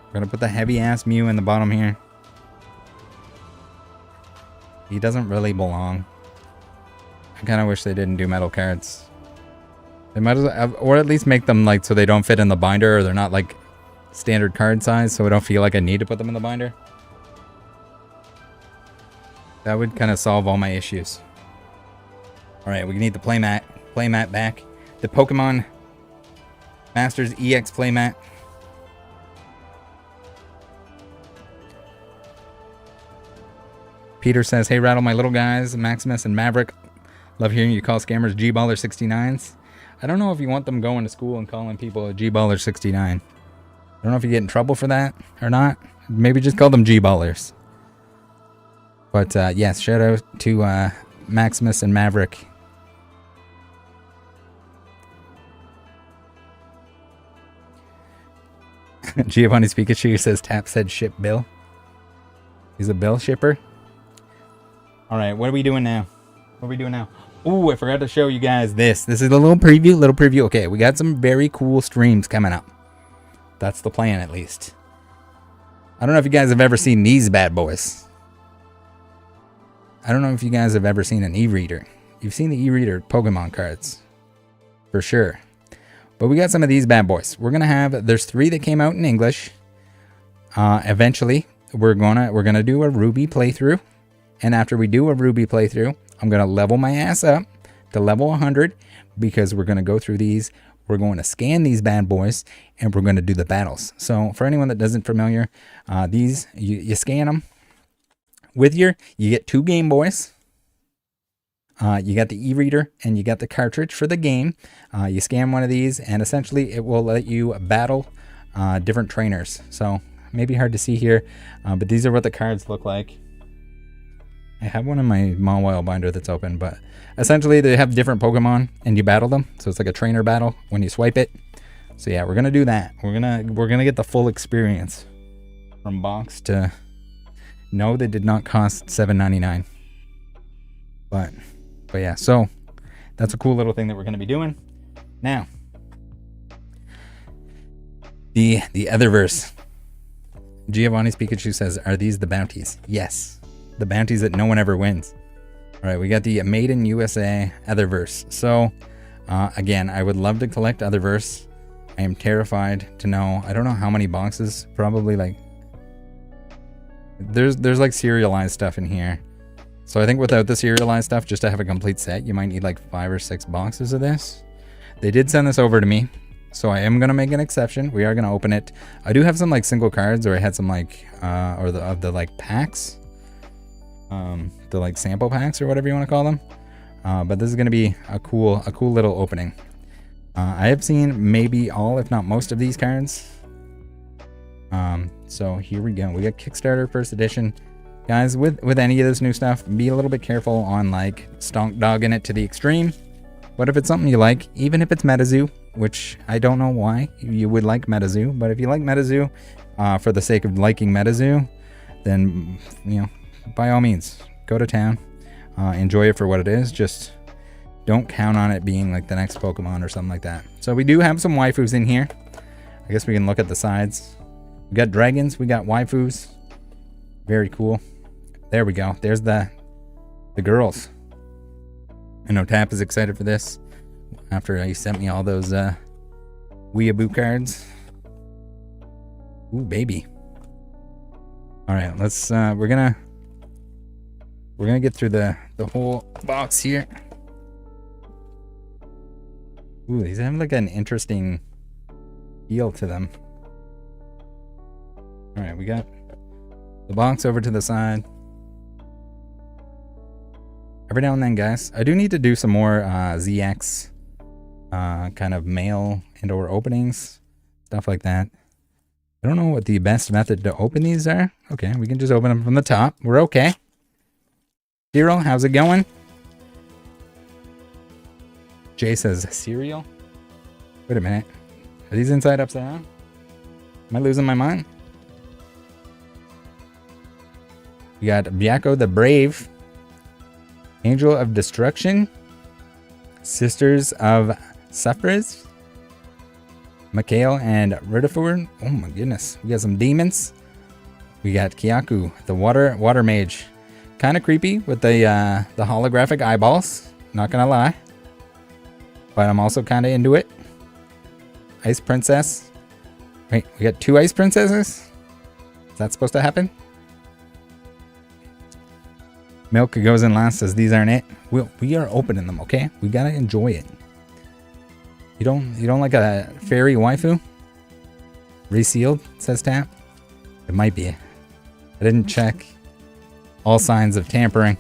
We're going to put the heavy-ass Mew in the bottom here. He doesn't really belong. I kind of wish they didn't do metal cards. They might as well, or at least make them like so they don't fit in the binder, or they're not like standard card size, so I don't feel like I need to put them in the binder. That would kind of solve all my issues. All right, we need the playmat back. The Pokemon Masters EX playmat. Peter says, hey Rattle, my little guys, Maximus and Maverick. Love hearing you call scammers G-Baller 69s. I don't know if you want them going to school and calling people a G-Baller 69. I don't know if you get in trouble for that or not. Maybe just call them G-Ballers. But yes, shout out to Maximus and Maverick. Giovanni's Pikachu says Tap said ship Bill. He's a Bill shipper. All right, what are we doing now? What are we doing now? Ooh, I forgot to show you guys this. This is a little preview. Okay, we got some very cool streams coming up. That's the plan, at least. I don't know if you guys have ever seen these bad boys. I don't know if you guys have ever seen an e-reader. You've seen the e-reader Pokemon cards. For sure. But we got some of these bad boys. We're gonna have, there's 3 that came out in English. Eventually, we're gonna do a Ruby playthrough. And after we do a Ruby playthrough, I'm going to level my ass up to level 100 because we're going to go through these. We're going to scan these bad boys and we're going to do the battles. So for anyone that isn't familiar, these, you scan them. With you get 2 Game Boys. You got the e-reader and you got the cartridge for the game. You scan one of these and essentially it will let you battle different trainers. So maybe hard to see here, but these are what the cards look like. I have one in my Mawile binder that's open, but essentially they have different Pokemon and you battle them. So it's like a trainer battle when you swipe it. So yeah, we're gonna do that. We're gonna get the full experience from box to. No, they did not cost $7.99. But yeah, so that's a cool little thing that we're gonna be doing. Now, the Otherverse. Giovanni's Pikachu says, "Are these the bounties?" Yes. The bounties that no one ever wins. All right, we got the Made in USA Otherverse. So, again, I would love to collect Otherverse. I am terrified to know. I don't know how many boxes. Probably like there's like serialized stuff in here. So I think without the serialized stuff, just to have a complete set, you might need like 5 or 6 boxes of this. They did send this over to me, so I am gonna make an exception. We are gonna open it. I do have some like single cards, or I had some like of the like packs. The like sample packs or whatever you want to call them, but this is going to be a cool little opening. I have seen maybe all, if not most, of these cards. So here we go. We got Kickstarter first edition, guys. With any of this new stuff, be a little bit careful on like stonk dogging it to the extreme. But if it's something you like, even if it's Metazoo, which I don't know why you would like Metazoo, but if you like Metazoo for the sake of liking Metazoo, then you know, by all means, go to town, enjoy it for what it is. Just don't count on it being like the next Pokemon or something like that. So we do have some waifus in here. I guess we can look at the sides. We got dragons, we got waifus. Very cool. There we go. There's the girls. I know Tap is excited for this after he sent me all those Weeaboo cards. Ooh, baby. All right, let's we're gonna get through the whole box here. Ooh, these have like an interesting feel to them. All right, we got the box over to the side. Every now and then, guys, I do need to do some more ZX kind of mail and or openings, stuff like that. I don't know what the best method to open these are. Okay, we can just open them from the top. We're okay. Cyril, how's it going? Jay says cereal. Wait a minute. Are these inside upside down? Am I losing my mind? We got Byakko the Brave, Angel of Destruction, Sisters of Suffrage, Mikhail and Ridafur. Oh my goodness. We got some demons. We got Kyaku, the water mage. Kind of creepy with the holographic eyeballs. Not gonna lie. But I'm also kind of into it. Ice Princess. Wait, we got 2 Ice Princesses? Is that supposed to happen? Milk goes in last, says these aren't it. We are opening them, okay? We gotta enjoy it. You don't like a fairy waifu? Resealed, says Tap. It might be. I didn't check. All signs of tampering.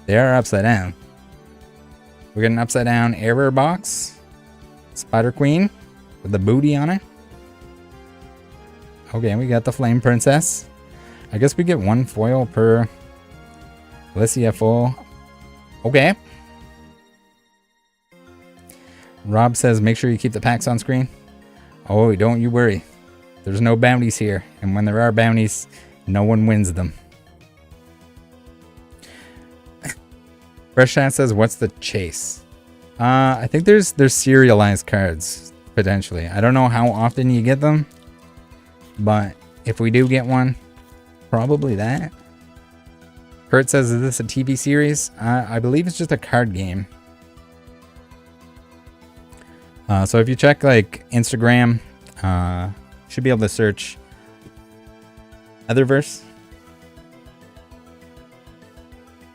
They are upside down. We got an upside down error box. Spider Queen with the booty on it. Okay, we got the Flame Princess. I guess we get 1 foil per Alicia full. Okay. Rob says make sure you keep the packs on screen. Oh, don't you worry. There's no bounties here. And when there are bounties, no one wins them. Fresh Chat says, what's the chase? I think there's serialized cards, potentially. I don't know how often you get them. But if we do get one, probably that. Kurt says, is this a TV series? I believe it's just a card game. So if you check like Instagram, you should be able to search Otherverse.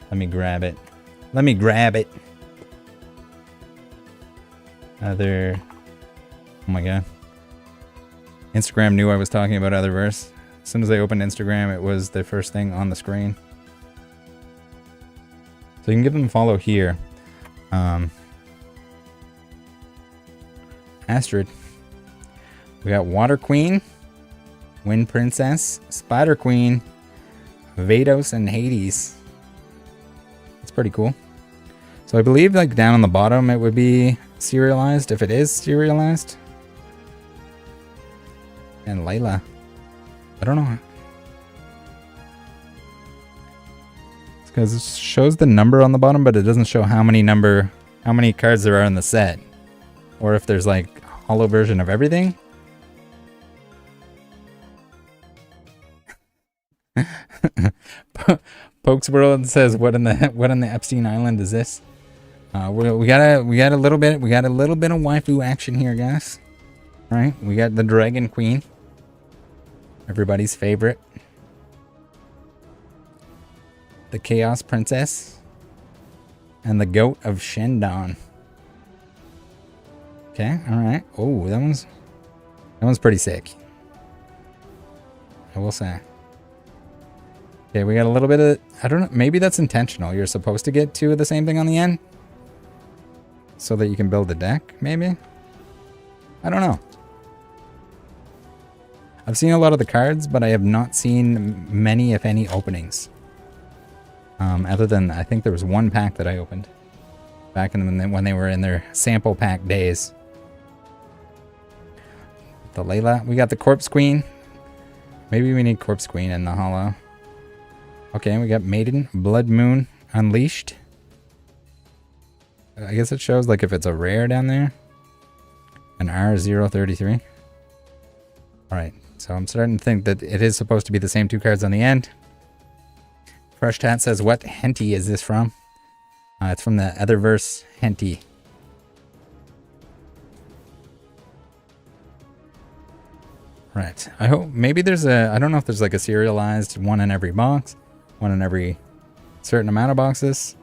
Let me grab it. Oh my god. Instagram knew I was talking about Otherverse. As soon as I opened Instagram, it was the first thing on the screen. So you can give them a follow here. Astrid. We got Water Queen, Wind Princess, Spider Queen, Vados, and Hades. That's pretty cool. So I believe like down on the bottom it would be serialized, if it is serialized. And Layla. I don't know. It's because it shows the number on the bottom, but it doesn't show how many cards there are in the set. Or if there's like a holo version of everything. Pokes World says, "What in the Epstein Island is this?" We got a little bit of waifu action here, guys. All right, we got the Dragon Queen, everybody's favorite, the Chaos Princess, and the Goat of Shendon. Okay, all right. Oh, that one's pretty sick, I will say. Okay, we got a little bit of, I don't know, maybe that's intentional. You're supposed to get 2 of the same thing on the end so that you can build the deck, maybe? I don't know. I've seen a lot of the cards, but I have not seen many, if any, openings. Other than, I think there was 1 pack that I opened back when they were in their sample pack days. The Layla. We got the Corpse Queen. Maybe we need Corpse Queen in the holo. Okay, we got Maiden, Blood Moon, Unleashed. I guess it shows like if it's a rare down there. An R033. Alright, so I'm starting to think that it is supposed to be the same 2 cards on the end. Fresh Tat says, what henty is this from? It's from the Otherverse henty. Right, I hope, maybe there's I don't know if there's like a serialized one in every box. One in every certain amount of boxes.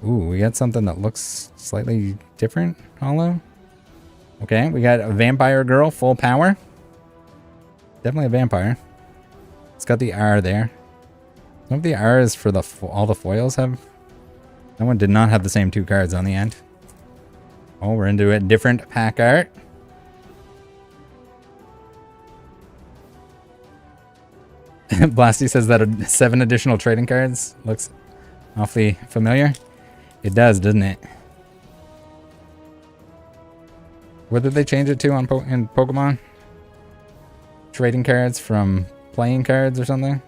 Ooh, we got something that looks slightly different, holo. Okay, we got a Vampire Girl, full power. Definitely a vampire. It's got the R there. I don't know if the R is for all the foils have. That one did not have the same 2 cards on the end. Oh, we're into a different pack art. Blasty says that 7 additional trading cards looks awfully familiar. It does, doesn't it? What did they change it to in Pokemon? Trading cards from playing cards or something?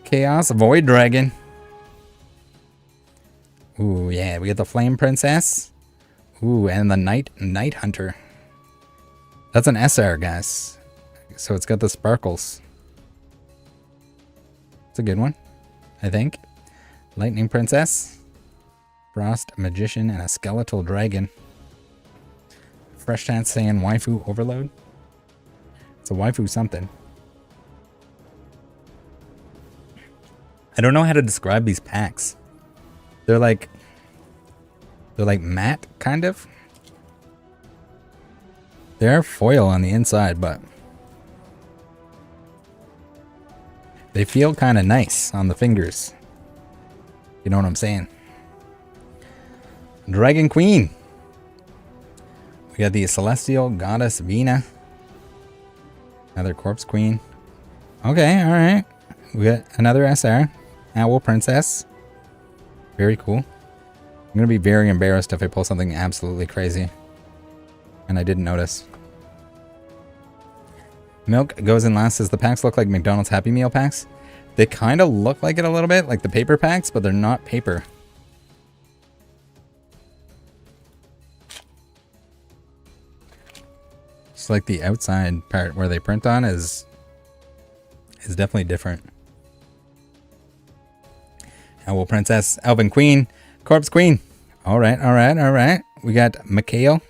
Chaos Void Dragon. Ooh, yeah, we get the Flame Princess. Ooh, and the Night Hunter. That's an SR, guys. So it's got the sparkles. It's a good one, I think. Lightning Princess. Frost Magician and a Skeletal Dragon. Fresh Chat saying Waifu Overload. It's a waifu something. I don't know how to describe these packs. They're like matte, kind of. They're foil on the inside, but they feel kind of nice on the fingers. You know what I'm saying? Dragon Queen. We got the Celestial Goddess Vina. Another Corpse Queen. Okay, alright. We got another SR. Owl Princess. Very cool. I'm going to be very embarrassed if I pull something absolutely crazy. And I didn't notice. Milk goes in last. Says the packs look like McDonald's Happy Meal packs. They kind of look like it a little bit, like the paper packs, but they're not paper. Just like the outside part where they print on is definitely different. Owl Princess, Elven Queen, Corpse Queen. All right, all right, all right. We got Mikhail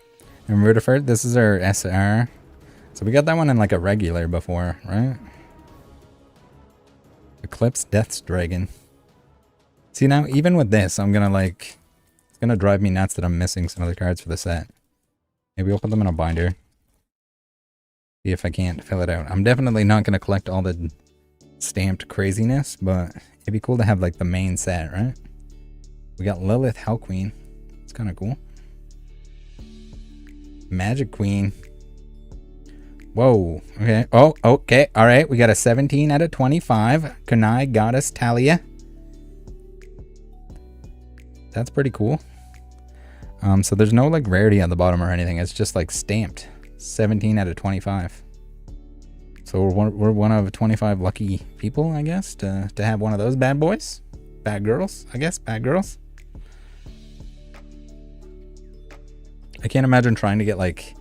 and Rutherford. This is our SR. So we got that one in like a regular before, right? Eclipse Death's Dragon. See now, even with this, I'm gonna like, it's gonna drive me nuts that I'm missing some of the cards for the set. Maybe we'll put them in a binder. See if I can't fill it out. I'm definitely not gonna collect all the stamped craziness, but it'd be cool to have like the main set, right? We got Lilith Hell Queen. It's kind of cool. Magic Queen. Whoa. Okay. Oh, okay. All right. We got a 17 out of 25. Kunai Goddess Talia. That's pretty cool. So there's no like rarity on the bottom or anything. It's just like stamped. 17 out of 25. So we're one of 25 lucky people, I guess, to have one of those bad boys. Bad girls, I guess. Bad girls. I can't imagine trying to get like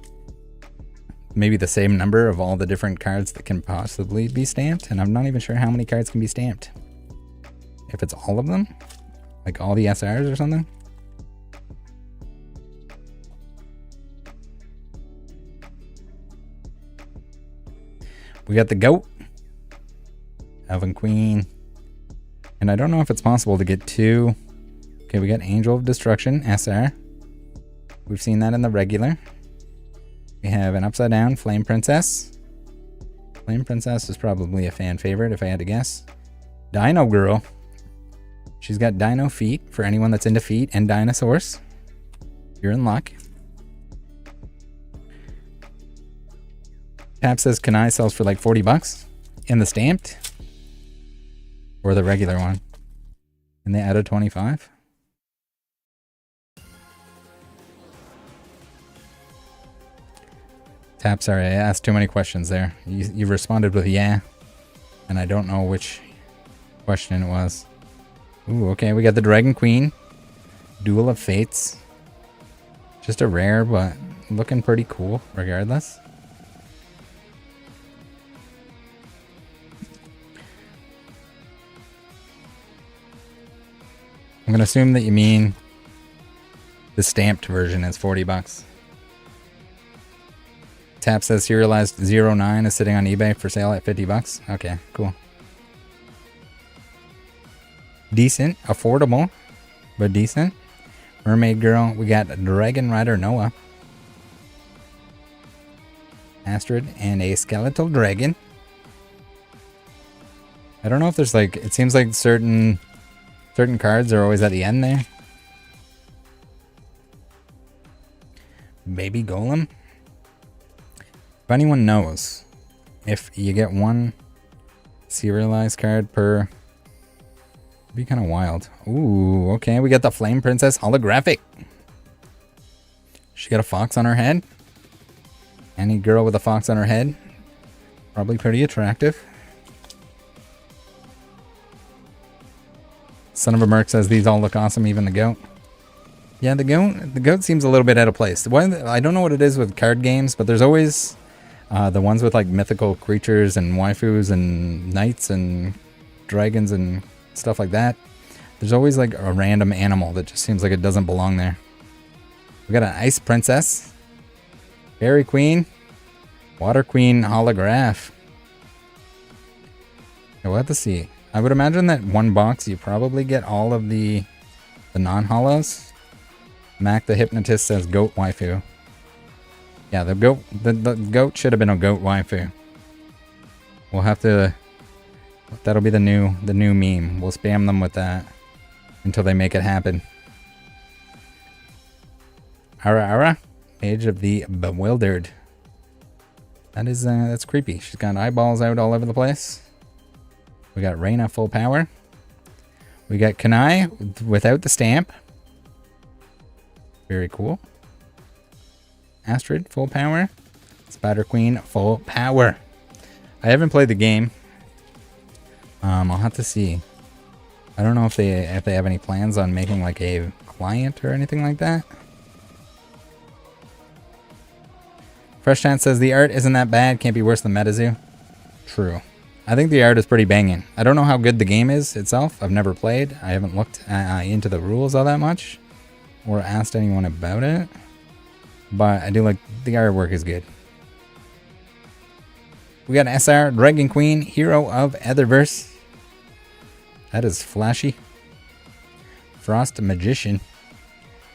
maybe the same number of all the different cards that can possibly be stamped. And I'm not even sure how many cards can be stamped. If it's all of them, like all the SRs or something. We got the goat, Elven Queen, and I don't know if it's possible to get two. Okay, we got Angel of Destruction, SR. We've seen that in the regular. We have an upside down Flame Princess. Flame Princess is probably a fan favorite if I had to guess. Dino Girl. She's got dino feet for anyone that's into feet and dinosaurs. You're in luck. Tap says Kunai sells for like 40 bucks in the stamped or the regular one. And they added 25. Tap, sorry, I asked too many questions there. You responded with yeah, and I don't know which question it was. Ooh, okay, we got the Dragon Queen. Duel of Fates. Just a rare, but looking pretty cool regardless. I'm going to assume that you mean the stamped version is 40 bucks. Tap says serialized 09 is sitting on eBay for sale at 50 bucks. Okay, cool. Decent, affordable, but decent. Mermaid Girl, we got Dragon Rider Noah. Astrid and a Skeletal Dragon. I don't know if there's like, it seems like certain cards are always at the end there. Baby Golem. If anyone knows if you get one serialized card per, it'd be kind of wild. Ooh, okay, we got the Flame Princess holographic. She got a fox on her head. Any girl with a fox on her head, probably pretty attractive. Son of a Merc says these all look awesome, even the goat. Yeah, the goat seems a little bit out of place. I don't know what it is with card games, but there's always the ones with like mythical creatures and waifus and knights and dragons and stuff like that. There's always like a random animal that just seems like it doesn't belong there. We got an Ice Princess, Fairy Queen, Water Queen holograph. We'll have to see. I would imagine that one box you probably get all of the non-holos. Mac the Hypnotist says goat waifu. Yeah, the goat should have been a goat waifu. We'll have to. That'll be the new meme. We'll spam them with that until they make it happen. Ara, Age of the Bewildered. That's creepy. She's got eyeballs out all over the place. We got Reina full power. We got Kanai without the stamp. Very cool. Astrid full power. Spider Queen full power. I haven't played the game. I'll have to see. I don't know if they have any plans on making like a client or anything like that. Fresh Chance says the art isn't that bad. Can't be worse than MetaZoo. True. I think the art is pretty banging. I don't know how good the game is itself. I've never played. I haven't looked into the rules all that much or asked anyone about it. But I do like the artwork is good. We got SR, Dragon Queen, Hero of Otherverse. That is flashy. Frost Magician.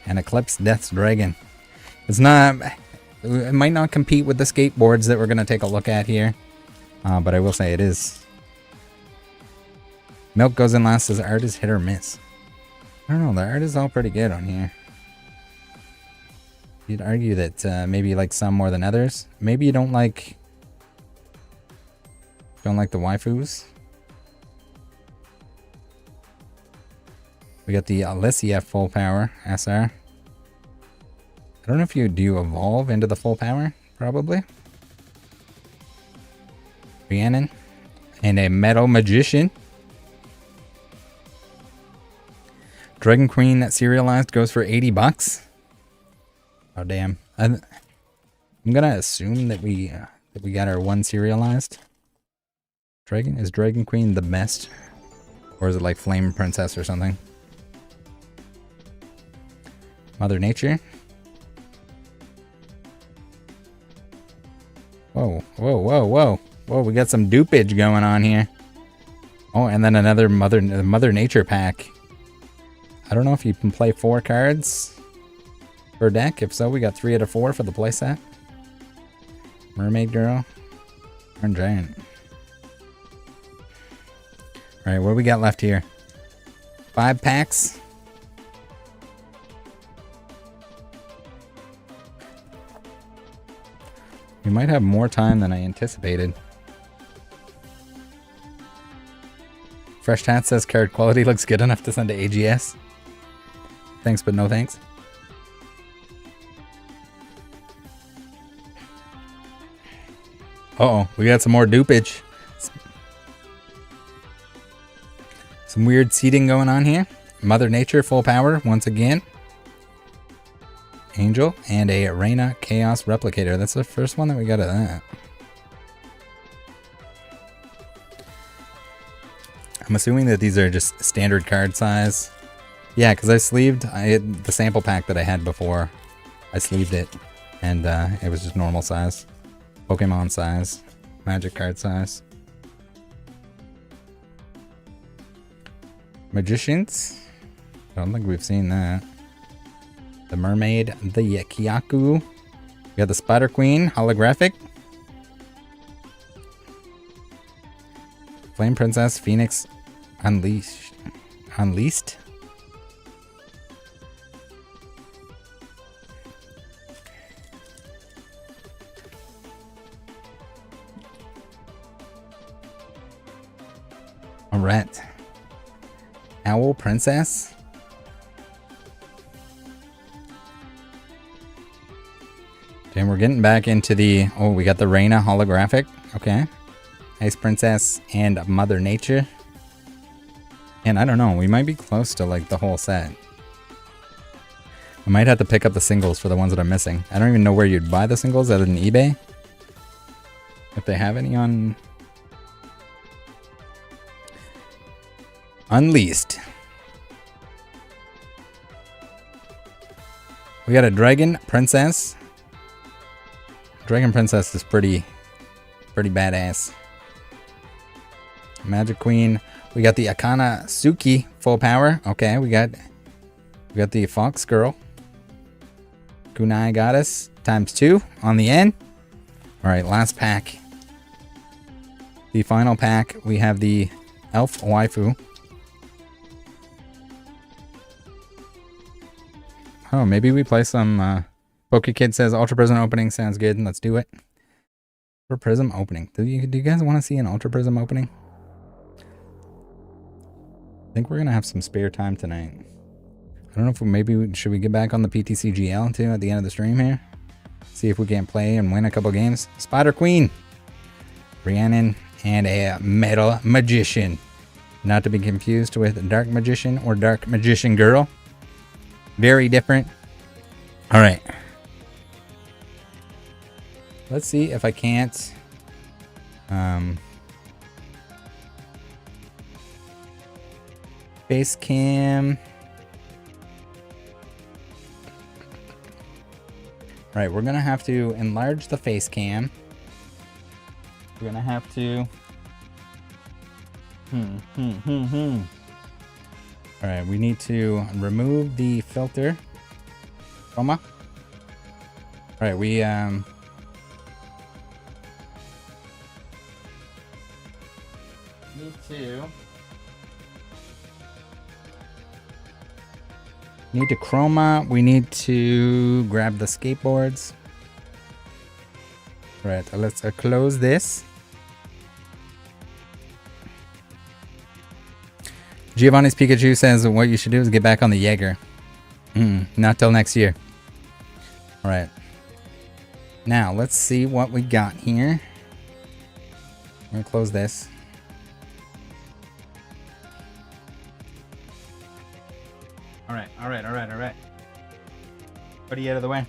And Eclipse Death's Dragon. It's not... It might not compete with the skateboards that we're going to take a look at here. But I will say it is. Milk goes in last, says art is hit or miss. I don't know, the art is all pretty good on here. You'd argue that maybe you like some more than others. Maybe you don't like the waifus. We got the Alicia full power SR. I don't know if do evolve into the full power, probably. Rhiannon and a Metal Magician. Dragon Queen that serialized goes for $80. Oh damn! I'm gonna assume that we got our one serialized. Is Dragon Queen the best, or is it like Flame Princess or something? Mother Nature. Whoa! Whoa! Whoa! Whoa! Whoa! We got some dupage going on here. Oh, and then another Mother Nature pack. I don't know if you can play 4 cards per deck. If so, we got 3 out of 4 for the playset. Mermaid Girl. Iron Giant. Alright, what do we got left here? 5 packs. We might have more time than I anticipated. Fresh Tat says card quality looks good enough to send to AGS. Thanks, but no thanks. Uh-oh, we got some more dupage. Some weird seating going on here. Mother Nature full power once again. Angel and a Reina Chaos Replicator. That's the first one that we got of that. I'm assuming that these are just standard card size. Yeah, because I sleeved the sample pack that I had before. I sleeved it, and it was just normal size. Pokemon size. Magic card size. Magicians. I don't think we've seen that. The Mermaid, the Kyaku. We got the Spider Queen, holographic. Flame Princess, Phoenix, Unleashed. Alright. Owl Princess. Okay, we're getting back into the... Oh, we got the Reina holographic. Okay. Ice Princess and Mother Nature. And I don't know, we might be close to like the whole set. I might have to pick up the singles for the ones that I'm missing. I don't even know where you'd buy the singles other than eBay. If they have any on Unleashed. We got a Dragon Princess. Dragon Princess is pretty badass. Magic Queen. We got the Akana Suki full power. Okay, we got the Fox Girl. Kunai Goddess ×2 on the end. All right, last pack. The final pack, we have the Elf Waifu. Oh, maybe we play some, PokeKid says Ultra Prism opening sounds good, and let's do it. Ultra Prism opening. Do you guys want to see an Ultra Prism opening? I think we're going to have some spare time tonight. I don't know if should we get back on the PTC GL too at the end of the stream here? See if we can play and win a couple games. Spider Queen, Rhiannon, and a Metal Magician. Not to be confused with Dark Magician or Dark Magician Girl. Very different. All right. Let's see if I can't. Face cam. All right, we're gonna have to enlarge the face cam. We're gonna have to. All right, we need to remove the filter. Chroma. All right, we need to chroma. We need to grab the skateboards. All right, let's close this. Giovanni's Pikachu says what you should do is get back on the Jaeger. Not till next year. All right. Now, let's see what we got here. I'm going to close this. All right. Put it out of the way.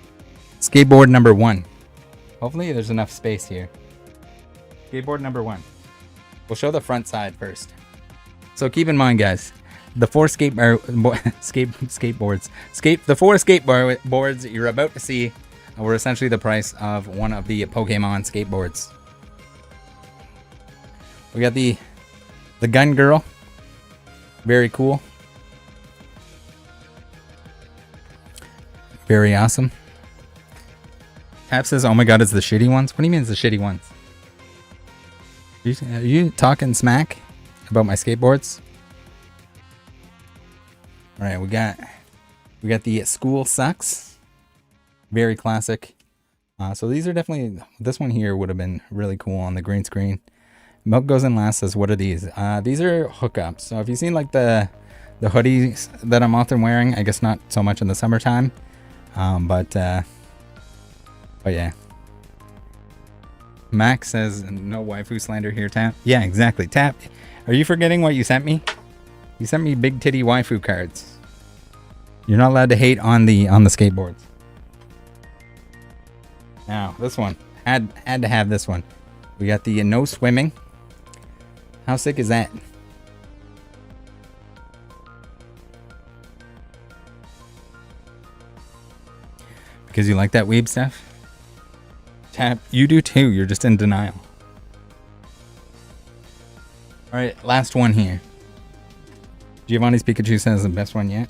Skateboard number 1. Hopefully there's enough space here. Skateboard number 1. We'll show the front side first. So keep in mind, guys, the 4 skateboards you're about to see were essentially the price of one of the Pokemon skateboards. We got the Gun Girl. Very cool. Very awesome. Tap says, oh my god, it's the shitty ones? What do you mean it's the shitty ones? Are you talking smack about my skateboards? Alright, we got the School Sucks. Very classic. So these are definitely, this one here would have been really cool on the green screen. Milk Goes in last says, what are these? These are hookups. So if you've seen like the hoodies that I'm often wearing, I guess not so much in the summertime. But yeah. Max says, no waifu slander here, Tap. Yeah, exactly. Tap, are you forgetting what you sent me? You sent me big titty waifu cards. You're not allowed to hate on the skateboards. Now, this one. Had to have this one. We got the no swimming. How sick is that? Because you like that weeb stuff? Tap, you do too. You're just in denial. Alright, last one here. Giovanni's Pikachu says the best one yet.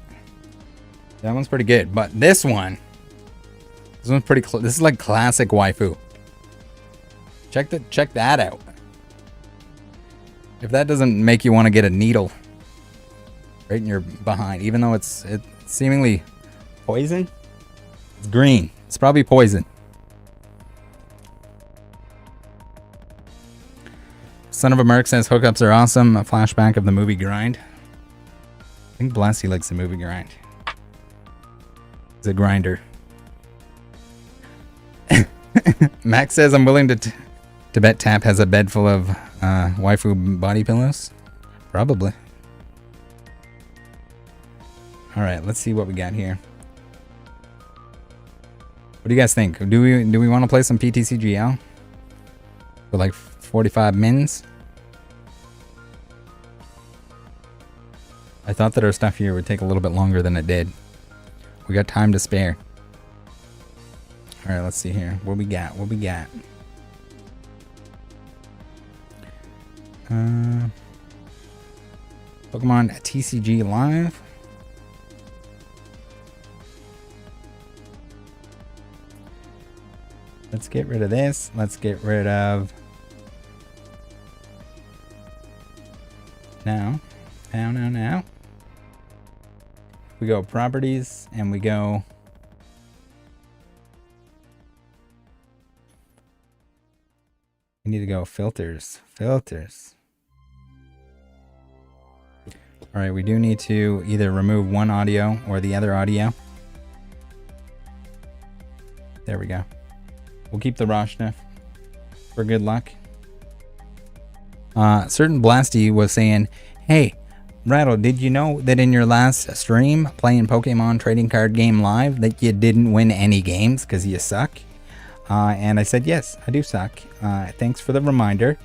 That one's pretty good. But this one's pretty close. This is like classic waifu. Check that out. If that doesn't make you want to get a needle right in your behind, even though it's seemingly poison. It's green. It's probably poison. Son of a Merc says hookups are awesome. A flashback of the movie Grind. I think Blasty likes the movie Grind. He's a grinder. Max says I'm willing to bet Tap has a bed full of waifu body pillows. Probably. All right, let's see what we got here. What do you guys think? Do we want to play some PTCGL for like 45 mins? I thought that our stuff here would take a little bit longer than it did. We got time to spare. All right, let's see here. What we got? What we got? Pokemon TCG Live. Let's get rid of this. Let's get rid of... Now. We go properties and we go... We need to go filters. Filters. Alright, we do need to either remove one audio or the other audio. There we go. We'll keep the raw stuff for good luck. Certain Blasty was saying, hey, Rattle, did you know that in your last stream playing Pokemon trading card game live that you didn't win any games because you suck? And I said, yes, I do suck. Thanks for the reminder.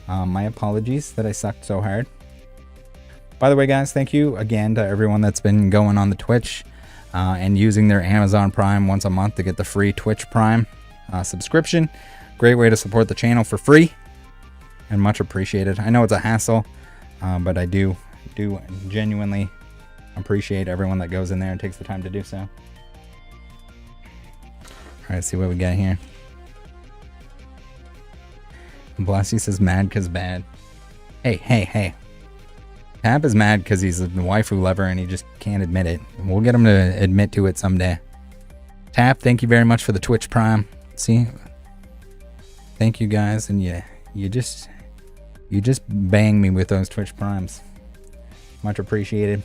My apologies that I sucked so hard. By the way, guys, thank you again to everyone that's been going on the Twitch and using their Amazon Prime once a month to get the free Twitch Prime subscription. Great way to support the channel for free and much appreciated. I know it's a hassle, but I do genuinely appreciate everyone that goes in there and takes the time to do so. All right, see what we got here. Blasty says mad cause bad. Hey. Tap is mad because he's a waifu lover and he just can't admit it. We'll get him to admit to it someday. Tap, thank you very much for the Twitch Prime. See? Thank you guys, and you just bang me with those Twitch Primes. Much appreciated.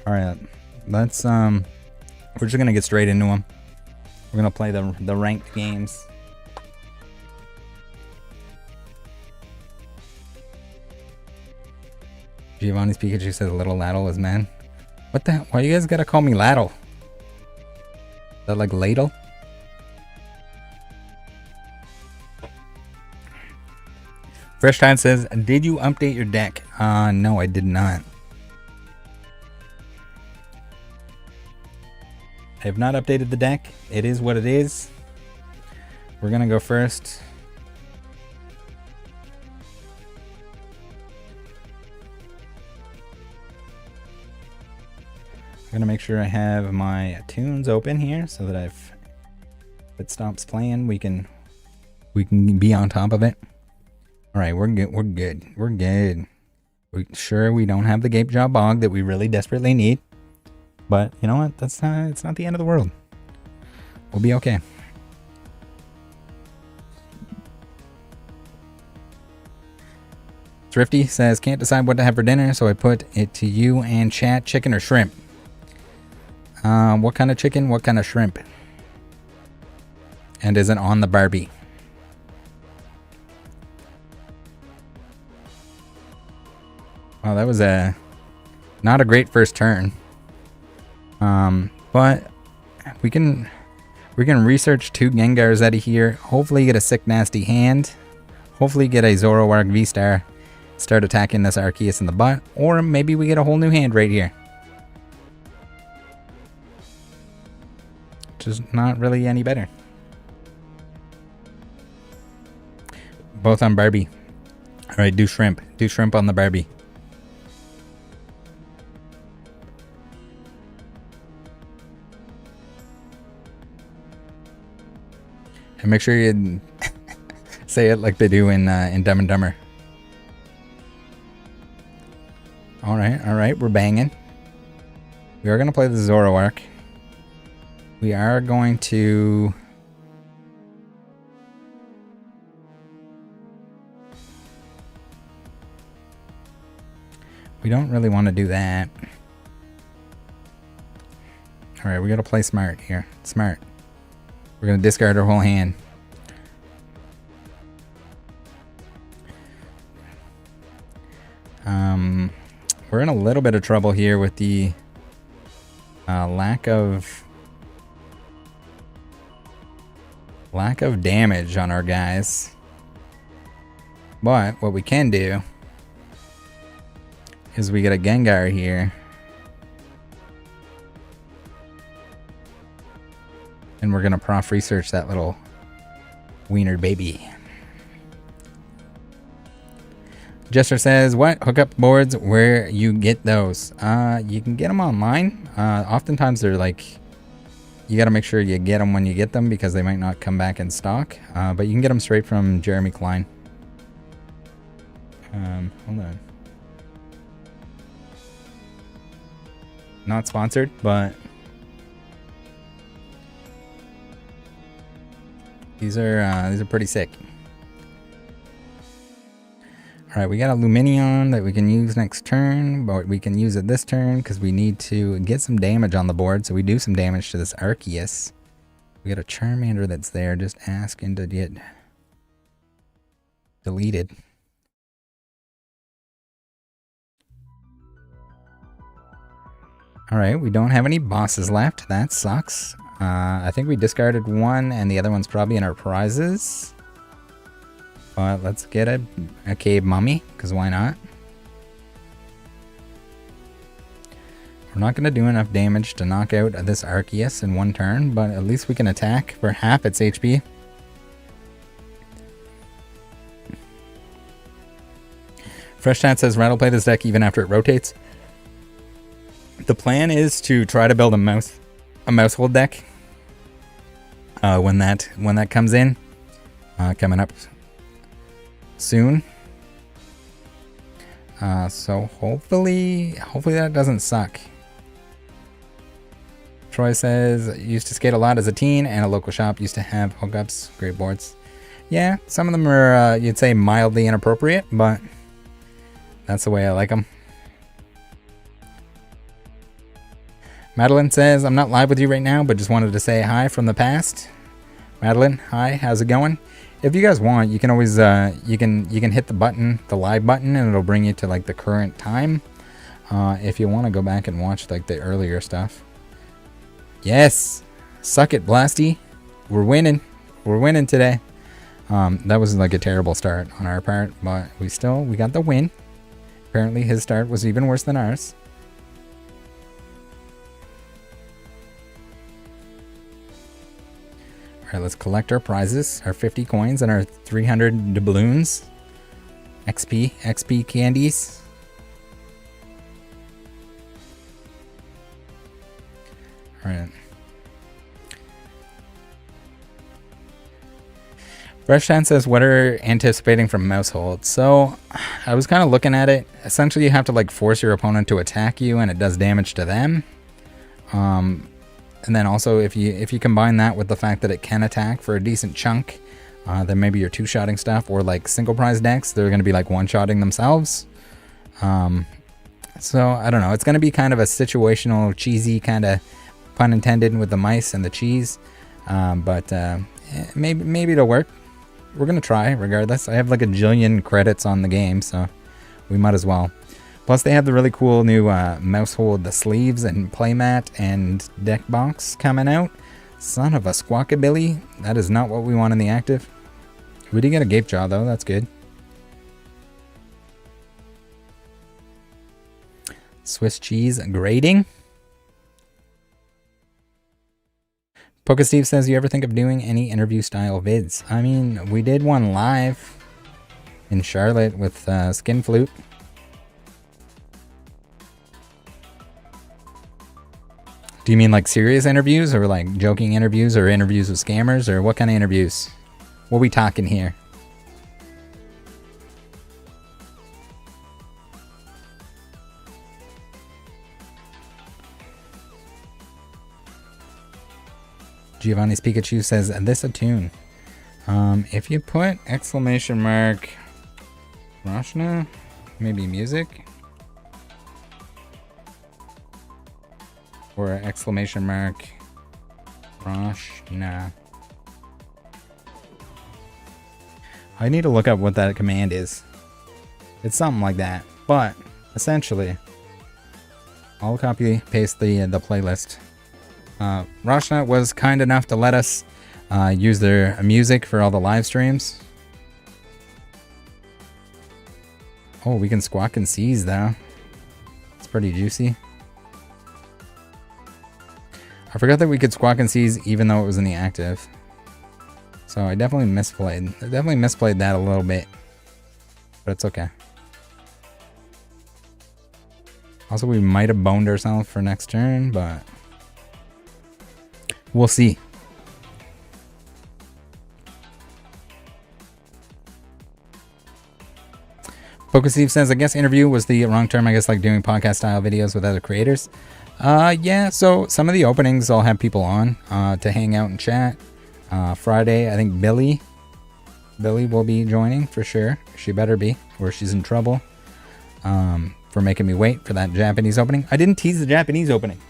Alright, let's we're just gonna get straight into them. We're gonna play the ranked games. Giovanni's Pikachu says little Ladle is man. What the hell? Why you guys gotta call me Ladle? Is that like ladle? Fresh Tide says, did you update your deck? No, I did not. I have not updated the deck. It is what it is. We're gonna go first. I'm gonna make sure I have my tunes open here so that if it stops playing, we can be on top of it. All right, we're good. We're good. Sure, we don't have the Gape Jaw Bog that we really desperately need, but you know what? It's not the end of the world. We'll be okay. Thrifty says, can't decide what to have for dinner, so I put it to you and chat, chicken or shrimp. What kind of chicken? What kind of shrimp? And is it on the Barbie? Well, that was not a great first turn. But we can research 2 Gengars out of here. Hopefully get a sick nasty hand. Hopefully get a Zoroark V-Star. Start attacking this Arceus in the butt. Or maybe we get a whole new hand right here. Which is not really any better. Both on Barbie. Alright, do shrimp. Do shrimp on the Barbie. And make sure you say it like they do in Dumb and Dumber. Alright, we're banging. We are going to play the Zoroark. We are going to... We don't really want to do that. Alright, we got to play smart here. Smart. We're going to discard our whole hand. We're in a little bit of trouble here with the Lack of damage on our guys. But what we can do is we get a Gengar here. And we're gonna prof research that little wiener baby. Jester says, what? Hookup boards, where you get those? You can get them online. Oftentimes they're like, you gotta make sure you get them when you get them because they might not come back in stock. But you can get them straight from Jeremy Klein. Hold on. Not sponsored, but these are pretty sick. All right, we got a Luminion that we can use next turn, but we can use it this turn because we need to get some damage on the board. So we do some damage to this Arceus. We got a Charmander that's there, just asking to get deleted. All right, we don't have any bosses left. That sucks. I think we discarded one, and the other one's probably in our prizes. But let's get a cave mummy, because why not? We're not going to do enough damage to knock out this Arceus in one turn, but at least we can attack for half its HP. Fresh Chat says, Rattle play this deck even after it rotates. The plan is to try to build a mouse hold deck when that comes in, coming up soon. So hopefully that doesn't suck. Troy says, used to skate a lot as a teen and a local shop used to have hookups. Great boards. Yeah, some of them are you'd say mildly inappropriate, but that's the way I like them. Madeline says, I'm not live with you right now, but just wanted to say hi from the past. Madeline, hi, how's it going? If you guys want, you can always you can hit the button, the live button, and it'll bring you to like the current time. If you want to go back and watch like the earlier stuff. Yes, suck it, Blasty. We're winning. We're winning today. That was like a terrible start on our part, but we got the win. Apparently his start was even worse than ours. Alright, let's collect our prizes, our 50 coins and our 300 doubloons. XP candies. Alright. Brushtan says, what are anticipating from Mousehold? So, I was kind of looking at it. Essentially, you have to like force your opponent to attack you and it does damage to them. And then also, if you combine that with the fact that it can attack for a decent chunk, then maybe you're two-shotting stuff, or like single prize decks, they're going to be like one-shotting themselves. So, I don't know. It's going to be kind of a situational, cheesy kind of, pun intended, with the mice and the cheese. But maybe it'll work. We're going to try, regardless. I have like a jillion credits on the game, so we might as well. Plus, they have the really cool new Mousehold sleeves and playmat and deck box coming out. Son of a squawkabilly. That is not what we want in the active. We did get a Gape Jaw, though. That's good. Swiss cheese grading. PokeSteve says, you ever think of doing any interview style vids? I mean, we did one live in Charlotte with Skin Flute. Do you mean like serious interviews or like joking interviews or interviews with scammers, or what kind of interviews? What are we talking here? Giovanni's Pikachu says, this a tune. If you put exclamation mark Rashna, maybe music, or exclamation mark Rashna. I need to look up what that command is. It's something like that, but essentially I'll copy paste the playlist. Roshna was kind enough to let us use their music for all the live streams. Oh, we can squawk and seize though. It's pretty juicy. I forgot that we could squawk and seize even though it was in the active. So I definitely misplayed. I definitely misplayed that a little bit. But it's okay. Also, we might have boned ourselves for next turn, but we'll see. Focusrite says, I guess interview was the wrong term. I guess like doing podcast style videos with other creators. Yeah, so some of the openings I'll have people on to hang out and chat. Friday, I think Billy will be joining for sure. She better be, or she's in trouble for making me wait for that Japanese opening. I didn't tease the Japanese opening.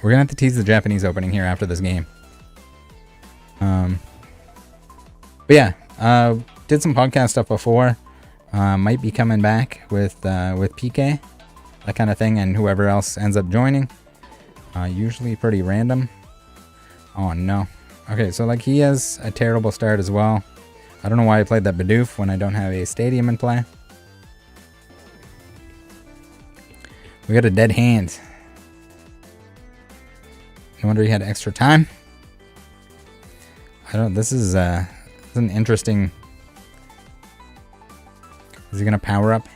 We're gonna have to tease the Japanese opening here after this game. But yeah, did some podcast stuff before. Might be coming back with PK, that kind of thing, and whoever else ends up joining. Usually pretty random. Oh no. Okay, so like he has a terrible start as well. I don't know why I played that Bidoof when I don't have a stadium in play. We got a dead hand. No wonder he had extra time. This is an interesting. Is he gonna power up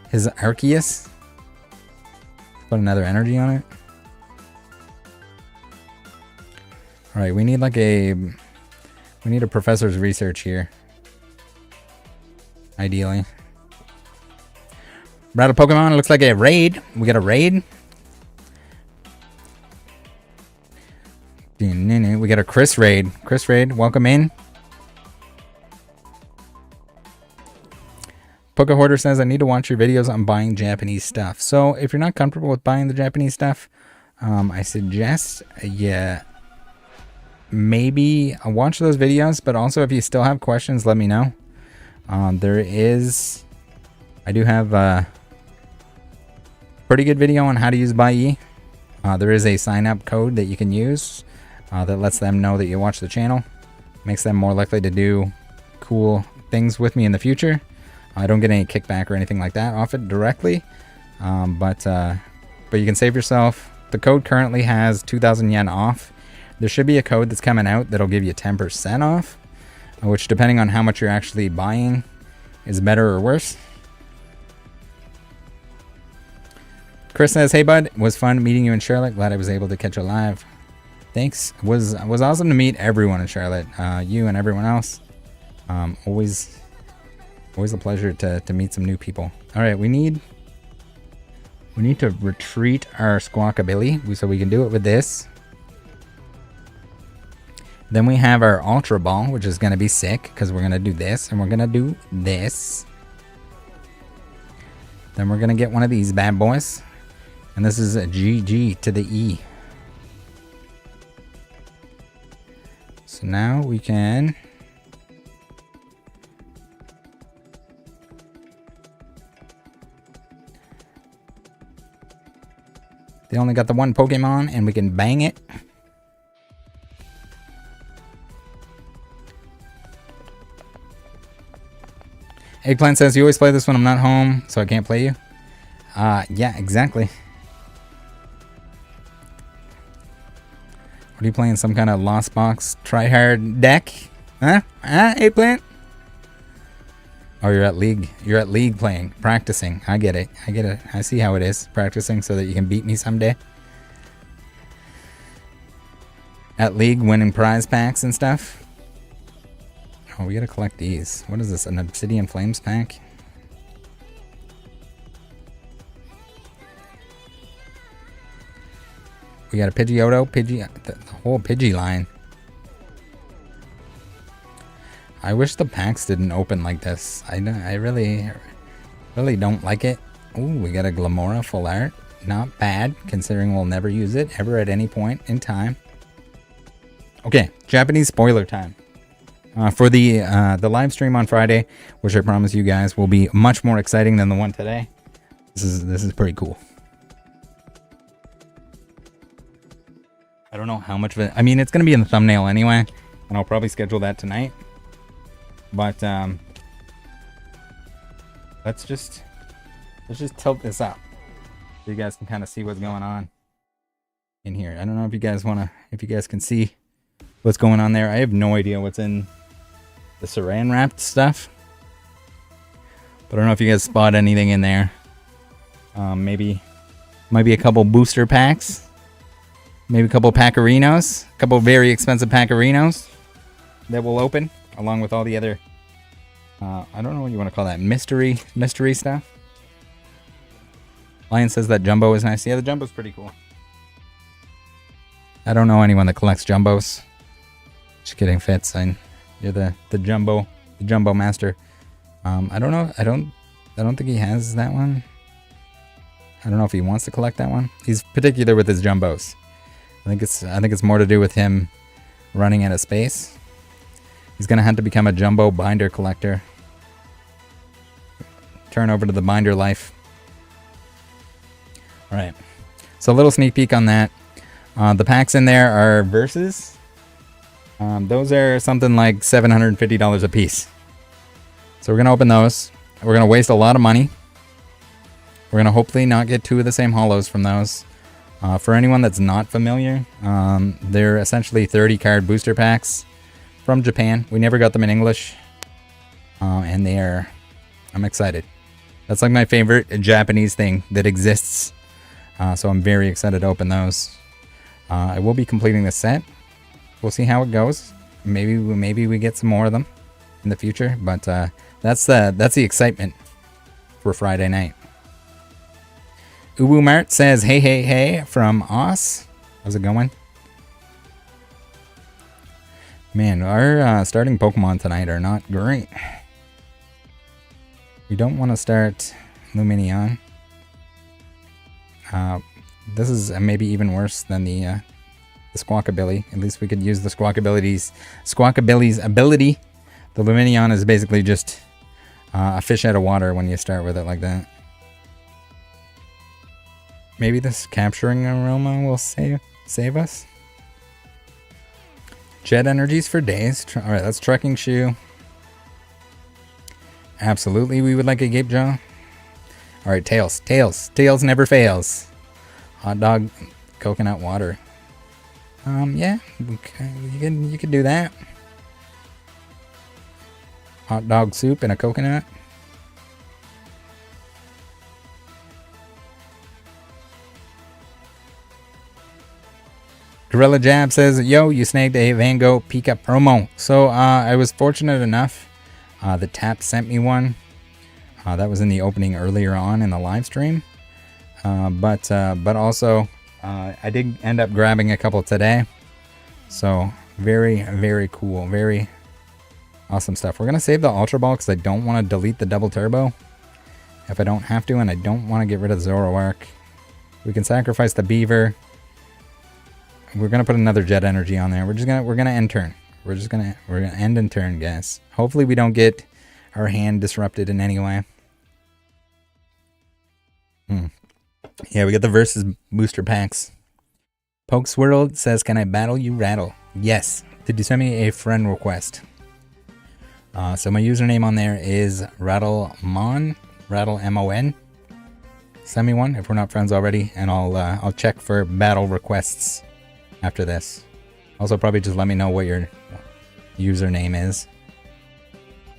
his Arceus? Put another energy on it. All right, we need a professor's research here. Ideally. Rattle Pokemon, it looks like a raid. We got a raid. We got a Chris raid. Chris raid, welcome in. Poke Hoarder says, I need to watch your videos on buying Japanese stuff. So if you're not comfortable with buying the Japanese stuff, I suggest maybe watch those videos, but also if you still have questions, let me know. I do have a pretty good video on how to use Buyee. There is a sign up code that you can use that lets them know that you watch the channel. Makes them more likely to do cool things with me in the future. I don't get any kickback or anything like that off it directly, but you can save yourself. The code currently has 2,000 yen off. There should be a code that's coming out that'll give you 10% off, which depending on how much you're actually buying is better or worse. Chris says, hey bud, it was fun meeting you in Charlotte. Glad I was able to catch you live. Thanks. It was awesome to meet everyone in Charlotte, you and everyone else. Always a pleasure to meet some new people. All right, we need to retreat our Squawkabilly, so we can do it with this. Then we have our Ultra Ball, which is going to be sick, because we're going to do this, and we're going to do this. Then we're going to get one of these bad boys. And this is a GG to the E. So now we can... They only got the one Pokemon, and we can bang it. Eggplant says, you always play this when I'm not home, so I can't play you. Yeah, exactly. What are you playing? Some kind of Lost Box tryhard deck? Huh? Eggplant? Oh, you're at League. You're at League playing, practicing. I get it. I get it. I see how it is. Practicing so that you can beat me someday. At League, winning prize packs and stuff. Oh, we gotta collect these. What is this? An Obsidian Flames pack? We got a Pidgeotto, the whole Pidgey line. I wish the packs didn't open like this. I really don't like it. Ooh, we got a Glamora full art. Not bad, considering we'll never use it ever at any point in time. Okay, Japanese spoiler time. For the live stream on Friday, which I promise you guys will be much more exciting than the one today. This is pretty cool. don't know how much of it. I mean, it's going to be in the thumbnail anyway, and I'll probably schedule that tonight. But let's just tilt this up so you guys can kind of see what's going on in here. I don't know if you guys can see what's going on there. I have no idea what's in the saran wrapped stuff, but I don't know if you guys spot anything in there. Maybe might be a couple booster packs, maybe a couple Packerinos, a couple very expensive Packerinos that will open along with all the other I don't know what you want to call that, mystery stuff. Lion says that Jumbo is nice. Yeah, the Jumbo's pretty cool. I don't know anyone that collects Jumbos. Just kidding, Fitz. You're the Jumbo master. I don't know. I don't think he has that one. I don't know if he wants to collect that one. He's particular with his Jumbos. I think it's more to do with him running out of space. He's gonna have to become a Jumbo binder collector. Turn over to the binder life. All right. So a little sneak peek on that. The packs in there are Versus. Those are something like $750 a piece. So we're going to open those. We're going to waste a lot of money. We're going to hopefully not get two of the same holos from those. For anyone that's not familiar, they're essentially 30 card booster packs from Japan. We never got them in English. And I'm excited. That's like my favorite Japanese thing that exists. So I'm very excited to open those. I will be completing the set. We'll see how it goes. Maybe we get some more of them in the future, but that's the excitement for Friday night. Ubu Mart says, hey from Oz. How's it going? Man, our starting Pokemon tonight are not great. We don't want to start Lumineon. This is maybe even worse than the Squawkabilly. At least we could use the Squawkabilly's ability. The Lumineon is basically just a fish out of water when you start with it like that. Maybe this capturing aroma will save us. Jet energies for days. Alright, that's Trekking Shoe. Absolutely, we would like a Gape Jaw. Alright, Tails. Tails never fails. Hot dog, coconut water. Yeah, okay, you could do that. Hot dog soup and a coconut. Gorilla Jab says, yo, you snagged a Van Gogh Pika promo. So I was fortunate enough. The Tap sent me one. That was in the opening earlier on in the live stream. But also I did end up grabbing a couple today. So very, very cool. Very awesome stuff. We're going to save the Ultra Ball because I don't want to delete the Double Turbo if I don't have to, and I don't want to get rid of Zoroark. We can sacrifice the Beaver. We're gonna put another Jet Energy on there. We're gonna end turn. We're gonna end in turn, guys. Hopefully we don't get our hand disrupted in any way. Yeah, we got the Versus booster packs. Pokesworld says, "Can I battle you, Rattle?" Yes. Did you send me a friend request? So my username on there is RattleMon, Rattle MON. Send me one if we're not friends already, and I'll check for battle requests after this. Also, probably just let me know what your username is,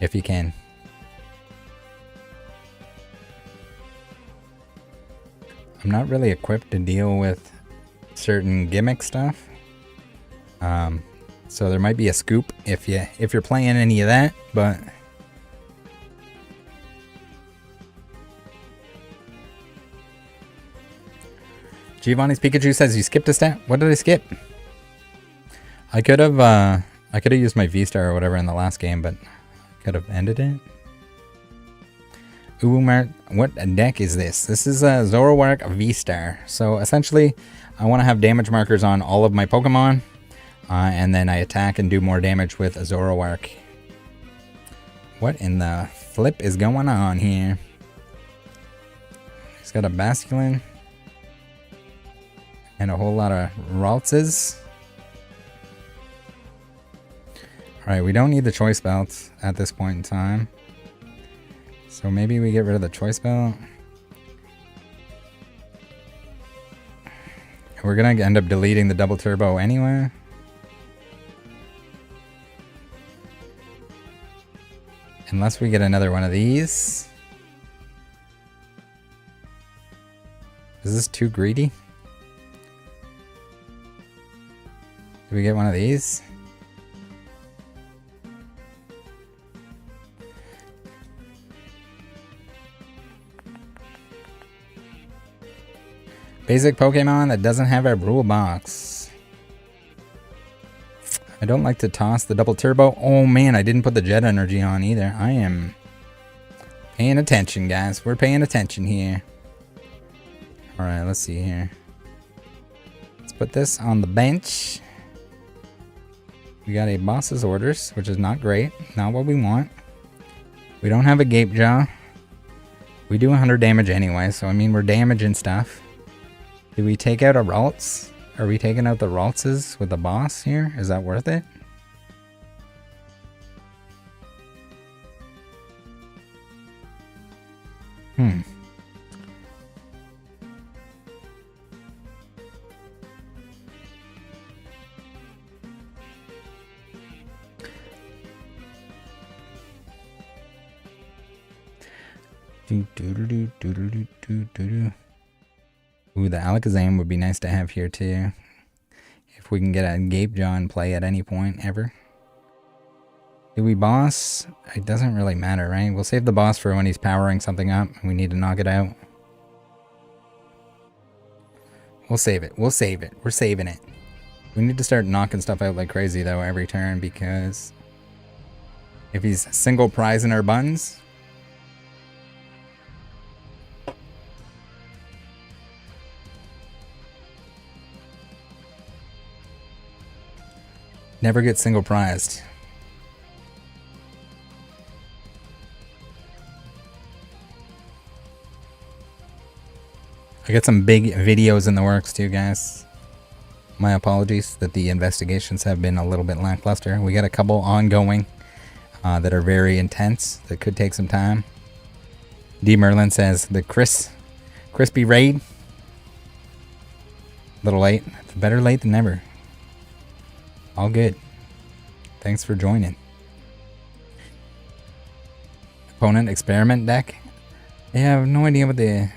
if you can. I'm not really equipped to deal with certain gimmick stuff. So there might be a scoop if you're playing any of that, but Giovanni's Pikachu says you skipped a stat. What did I skip? I could have used my V-Star or whatever in the last game, but I could have ended it. Ubumart, what deck is this? This is a Zoroark V-Star. So essentially, I want to have damage markers on all of my Pokemon, and then I attack and do more damage with a Zoroark. What in the flip is going on here? He's got a Basculin and a whole lot of Raltzes. Alright, we don't need the choice belt at this point in time. So maybe we get rid of the choice belt. We're gonna end up deleting the double turbo anyway. Unless we get another one of these. Is this too greedy? Do we get one of these? Basic Pokemon that doesn't have a rule box. I don't like to toss the double turbo. Oh man, I didn't put the jet energy on either. I am paying attention, guys. We're paying attention here. Alright, let's see here. Let's put this on the bench. We got a boss's orders, which is not great. Not what we want. We don't have a gape jaw. We do 100 damage anyway, so I mean we're damaging stuff. Do we take out a Ralts? Are we taking out the Raltses with the boss here? Is that worth it? Ooh, the Alakazam would be nice to have here too. If we can get a Gape Jaw in play at any point ever. Do we boss? It doesn't really matter, right? We'll save the boss for when he's powering something up and we need to knock it out. We'll save it. We'll save it. We're saving it. We need to start knocking stuff out like crazy though every turn, because if he's single prize in our buns, never get single prized. I got some big videos in the works too, guys. My apologies that the investigations have been a little bit lackluster. We got a couple ongoing that are very intense that could take some time. D Merlin says the crispy raid. Little late. It's better late than never. All good. Thanks for joining. Opponent experiment deck. Yeah, I have no idea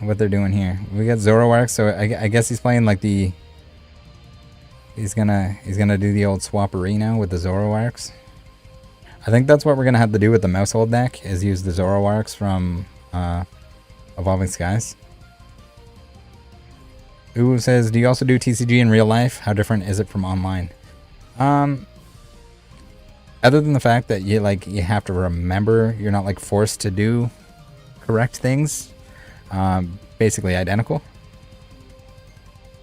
what they're doing here. We got Zoroark, so I guess he's playing like the. He's gonna do the old swappery now with the Zoroarks. I think that's what we're gonna have to do with the Mousehold deck, is use the Zoroarks from Evolving Skies. Ooh says, do you also do TCG in real life? How different is it from online? Other than the fact that you have to remember, you're not like forced to do correct things, basically identical.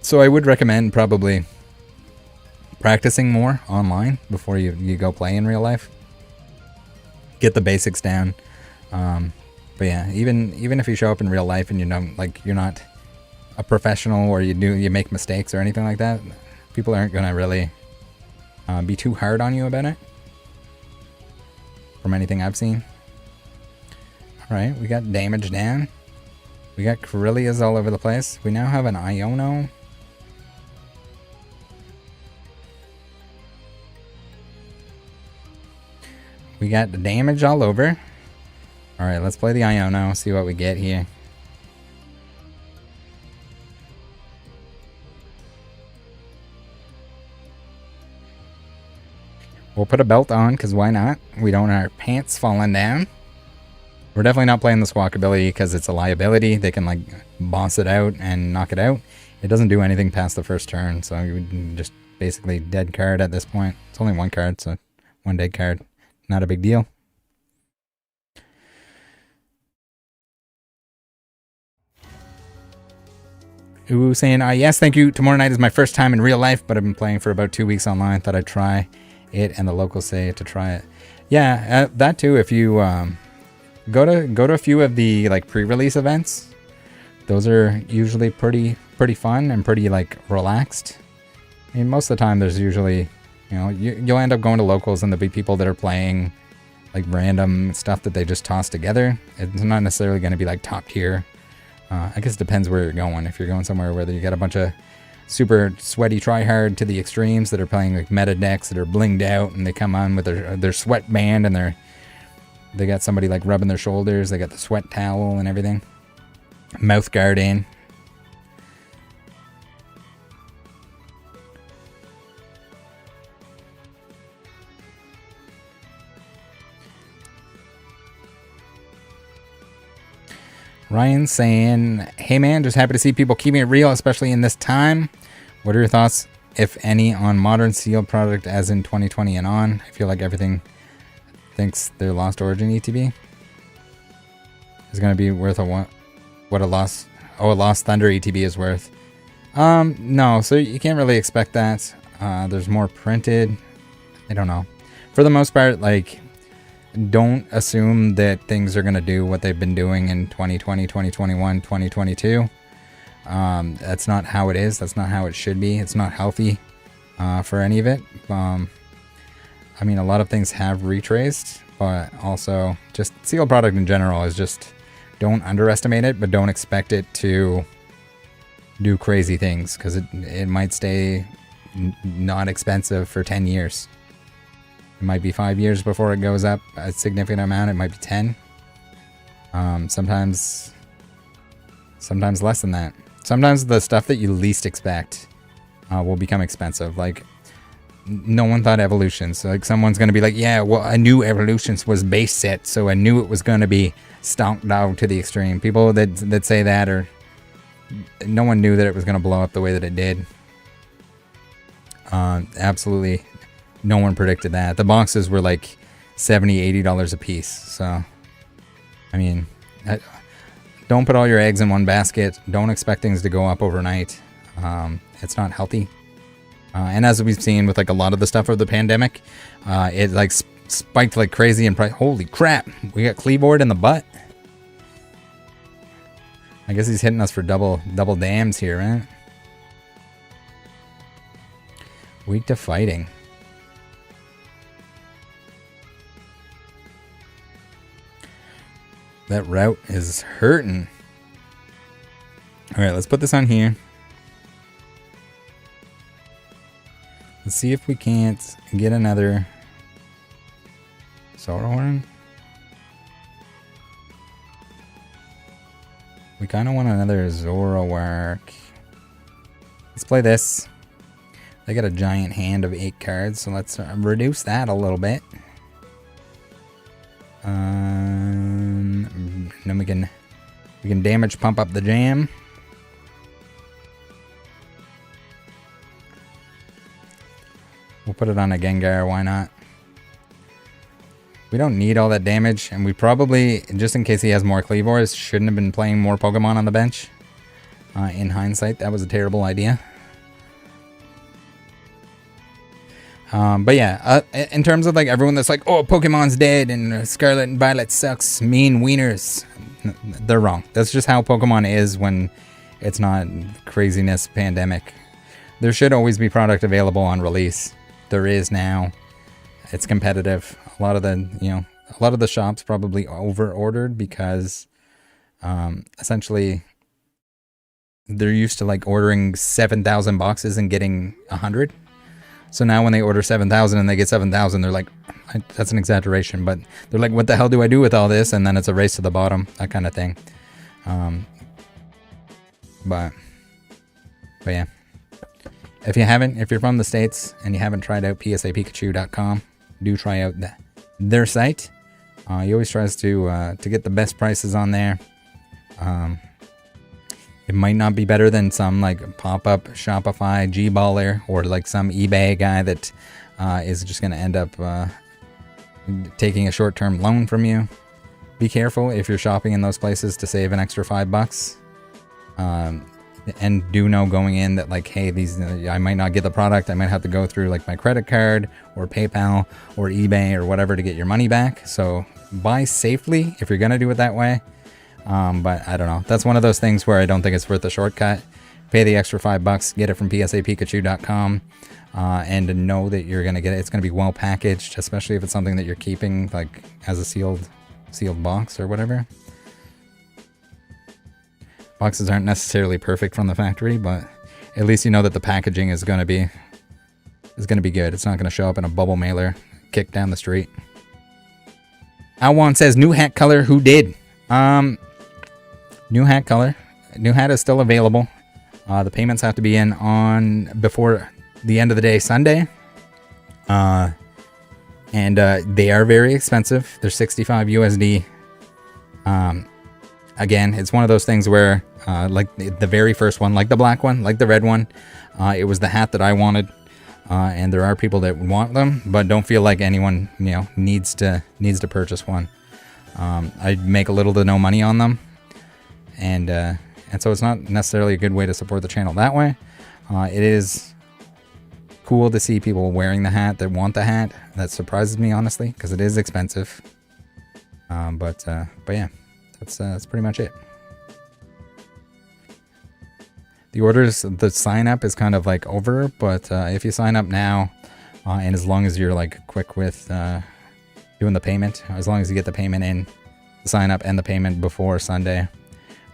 So I would recommend probably practicing more online before you go play in real life. Get the basics down. But yeah, even if you show up in real life and you know, like, you're not a professional or you make mistakes or anything like that, people aren't gonna really be too hard on you about it, from anything I've seen. Alright, we got damage down. We got Corellias all over the place. We now have an Iono. We got the damage all over. Alright, let's play the Iono, see what we get here. We'll put a belt on, because why not? We don't want our pants falling down. We're definitely not playing the Squawk ability because it's a liability. They can like boss it out and knock it out. It doesn't do anything past the first turn, so you would just basically dead card at this point. It's only one card, so one dead card. Not a big deal. Ooh, saying, yes, thank you. Tomorrow night is my first time in real life, but I've been playing for about 2 weeks online. Thought I'd try it, and the locals say to try it. Yeah, that too. If you go to a few of the like pre-release events, those are usually pretty fun and pretty like relaxed. I mean, most of the time there's usually, You know, you'll end up going to locals and there'll be people that are playing like random stuff that they just toss together. It's not necessarily going to be like top tier. I guess it depends where you're going. If you're going somewhere where you got a bunch of super sweaty tryhard to the extremes that are playing like meta decks that are blinged out and they come on with their sweat band and they got somebody like rubbing their shoulders. They got the sweat towel and everything. Mouth guard in. Ryan saying, hey man, just happy to see people keeping it real, especially in this time. What are your thoughts, if any, on modern sealed product as in 2020 and on? I feel like everything thinks their Lost Origin ETB is going to be worth what a Lost Thunder ETB is worth. No, so you can't really expect that. There's more printed. I don't know. For the most part, like, don't assume that things are going to do what they've been doing in 2020, 2021, 2022. That's not how it is. That's not how it should be. It's not healthy for any of it. I mean, a lot of things have retraced, but also just sealed product in general is just, don't underestimate it, but don't expect it to do crazy things, because it might stay not expensive for 10 years. It might be 5 years before it goes up a significant amount. It might be 10. Sometimes less than that. Sometimes the stuff that you least expect will become expensive. Like, no one thought Evolutions. Like, someone's going to be like, yeah, well, I knew Evolutions was base set, so I knew it was going to be stonked out to the extreme. People that say that, or no one knew that it was going to blow up the way that it did. Absolutely. No one predicted that. The boxes were like $70, $80 a piece. So, I mean, don't put all your eggs in one basket. Don't expect things to go up overnight. It's not healthy. And as we've seen with like a lot of the stuff of the pandemic, it like spiked like crazy in price. Holy crap. We got Cleaveboard in the butt. I guess he's hitting us for double dams here, right? Weak to fighting. That route is hurting. Alright, let's put this on here. Let's see if we can't get another Sauron. We kind of want another Zoroark. Let's play this. They got a giant hand of 8 cards, so let's reduce that a little bit. Then we can damage pump up the jam. We'll put it on a Gengar, why not? We don't need all that damage, and we probably, just in case he has more Cleavors, shouldn't have been playing more Pokemon on the bench. In hindsight, that was a terrible idea. But yeah, in terms of like everyone that's like, oh, Pokemon's dead and Scarlet and Violet sucks, mean wieners, they're wrong. That's just how Pokemon is when it's not craziness pandemic. There should always be product available on release. There is now. It's competitive. A lot of the shops probably over ordered because essentially they're used to like ordering 7,000 boxes and getting 100. So now when they order 7,000 and they get 7,000, they're like, that's an exaggeration, but they're like, what the hell do I do with all this? And then it's a race to the bottom, that kind of thing. But yeah. If you're from the States and you haven't tried out psapikachu.com, do try out their site. He always tries to get the best prices on there. It might not be better than some like pop-up Shopify G-baller or like some eBay guy that is just going to end up taking a short-term loan from you. Be careful if you're shopping in those places to save an extra $5. And do know going in that like, hey, these I might not get the product. I might have to go through like my credit card or PayPal or eBay or whatever to get your money back. So buy safely if you're going to do it that way. But I don't know. That's one of those things where I don't think it's worth a shortcut. pay the extra $5, get it from psapikachu.com, and to know that you're gonna get it. It's gonna be well packaged, especially if it's something that you're keeping like as a sealed box or whatever. Boxes aren't necessarily perfect from the factory, but at least you know that the packaging is gonna be good. It's not gonna show up in a bubble mailer kicked down the street. Alwan says new hat color. Who did? New hat color. New hat is still available. The payments have to be in on before the end of the day Sunday. And they are very expensive. They're 65 USD. Again, it's one of those things where like the very first one, like the black one, like the red one, it was the hat that I wanted. And there are people that want them, but don't feel like anyone, you know, needs to purchase one. I make a little to no money on them, and so it's not necessarily a good way to support the channel that way. It is cool to see people wearing the hat that want the hat. That surprises me, honestly, because it is expensive. But yeah, that's pretty much it. The orders, the sign up is kind of like over, but if you sign up now, and as long as you're like quick with doing the payment, as long as you get the payment in, the sign up and the payment before Sunday,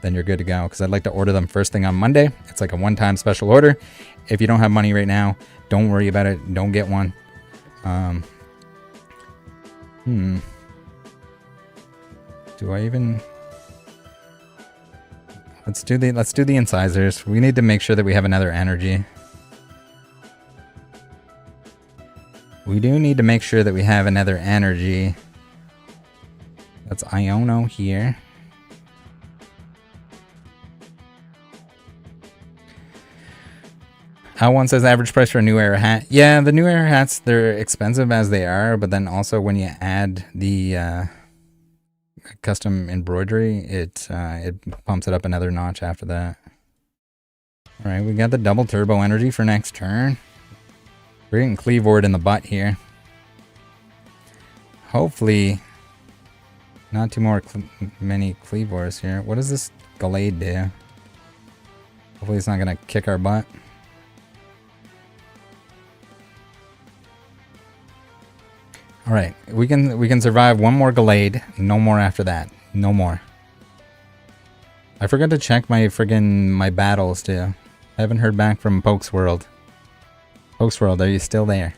then you're good to go. Because I'd like to order them first thing on Monday. It's like a one-time special order. If you don't have money right now, don't worry about it. Don't get one. Do I even... Let's do the incisors. We need to make sure that we have another energy. We do need to make sure that we have another energy. That's Iono here. How one says average price for a New Era hat. Yeah, the New Era hats, they're expensive as they are, but then also when you add the custom embroidery, it pumps it up another notch after that. All right, we got the double turbo energy for next turn. We're getting Cleavord in the butt here. Hopefully, not too many Cleavors here. What does this Gallade do? Hopefully, it's not gonna kick our butt. All right, we can survive one more Gallade. No more after that. No more. I forgot to check my battles too. I haven't heard back from Pokes World. Pokes World, are you still there?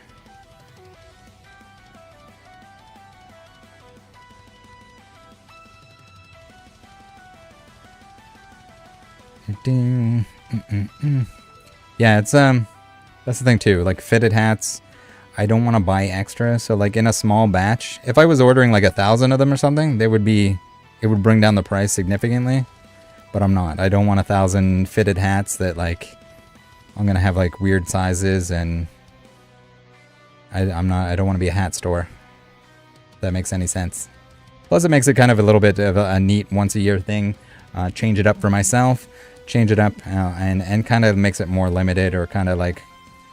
Yeah, it's that's the thing too. Like fitted hats, I don't want to buy extra. So like in a small batch, if I was ordering like 1,000 of them or something, it would bring down the price significantly. But I'm not. I don't want 1,000 fitted hats that like I'm gonna have like weird sizes, and I don't want to be a hat store. If that makes any sense. Plus, it makes it kind of a little bit of a neat once a year thing. Change it up for myself. Change it up and kind of makes it more limited, or kind of like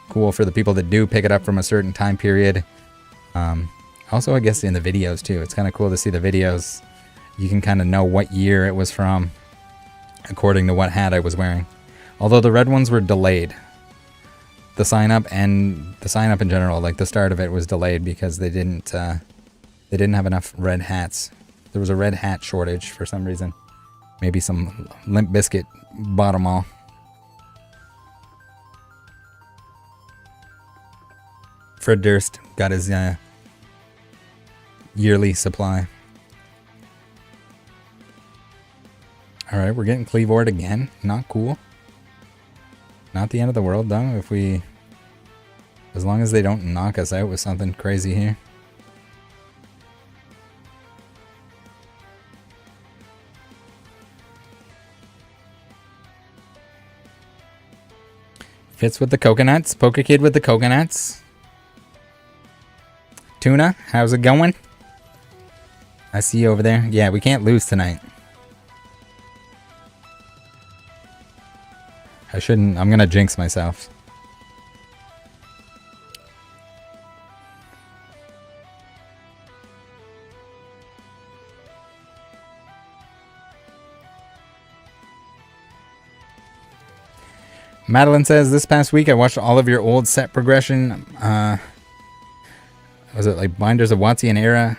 cool for the people that do pick it up from a certain time period. Also, I guess in the videos too, it's kind of cool to see the videos. You can kind of know what year it was from according to what hat I was wearing. Although the red ones were delayed. The sign up in general, like the start of it was delayed because they didn't have enough red hats. There was a red hat shortage for some reason. Maybe some Limp Bizkit bought them all. Fred Durst got his yearly supply. Alright, we're getting Cleavord again. Not cool. Not the end of the world though, as long as they don't knock us out with something crazy here. Fits with the coconuts. Poke Kid with the coconuts. Tuna, how's it going? I see you over there. Yeah, we can't lose tonight. I shouldn't. I'm gonna jinx myself. Madeline says, this past week I watched all of your old set progression. Was it like Binders of Watsy and Era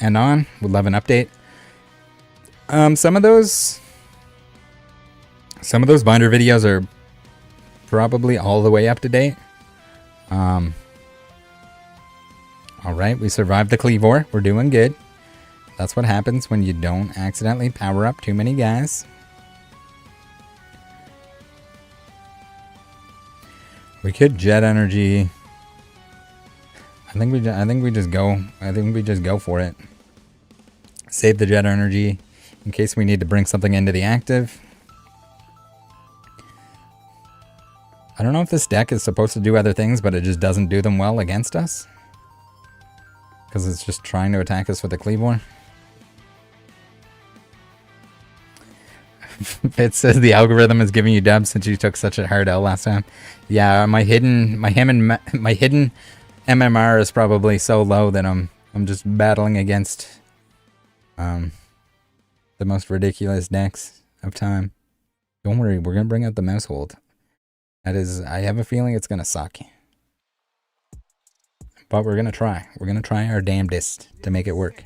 and on? Would love an update. Some of those binder videos are probably all the way up to date. All right, we survived the Cleavor. We're doing good. That's what happens when you don't accidentally power up too many guys. We could jet energy. I think we just go. I think we just go for it. Save the jet energy in case we need to bring something into the active. I don't know if this deck is supposed to do other things, but it just doesn't do them well against us. Because it's just trying to attack us with the Cleavor. It says the algorithm is giving you dubs since you took such a hard L last time. Yeah, my hidden MMR is probably so low that I'm just battling against the most ridiculous decks of time. Don't worry, we're gonna bring out the mouse hold. That is, I have a feeling it's gonna suck. But we're gonna try. We're gonna try our damnedest to make it work.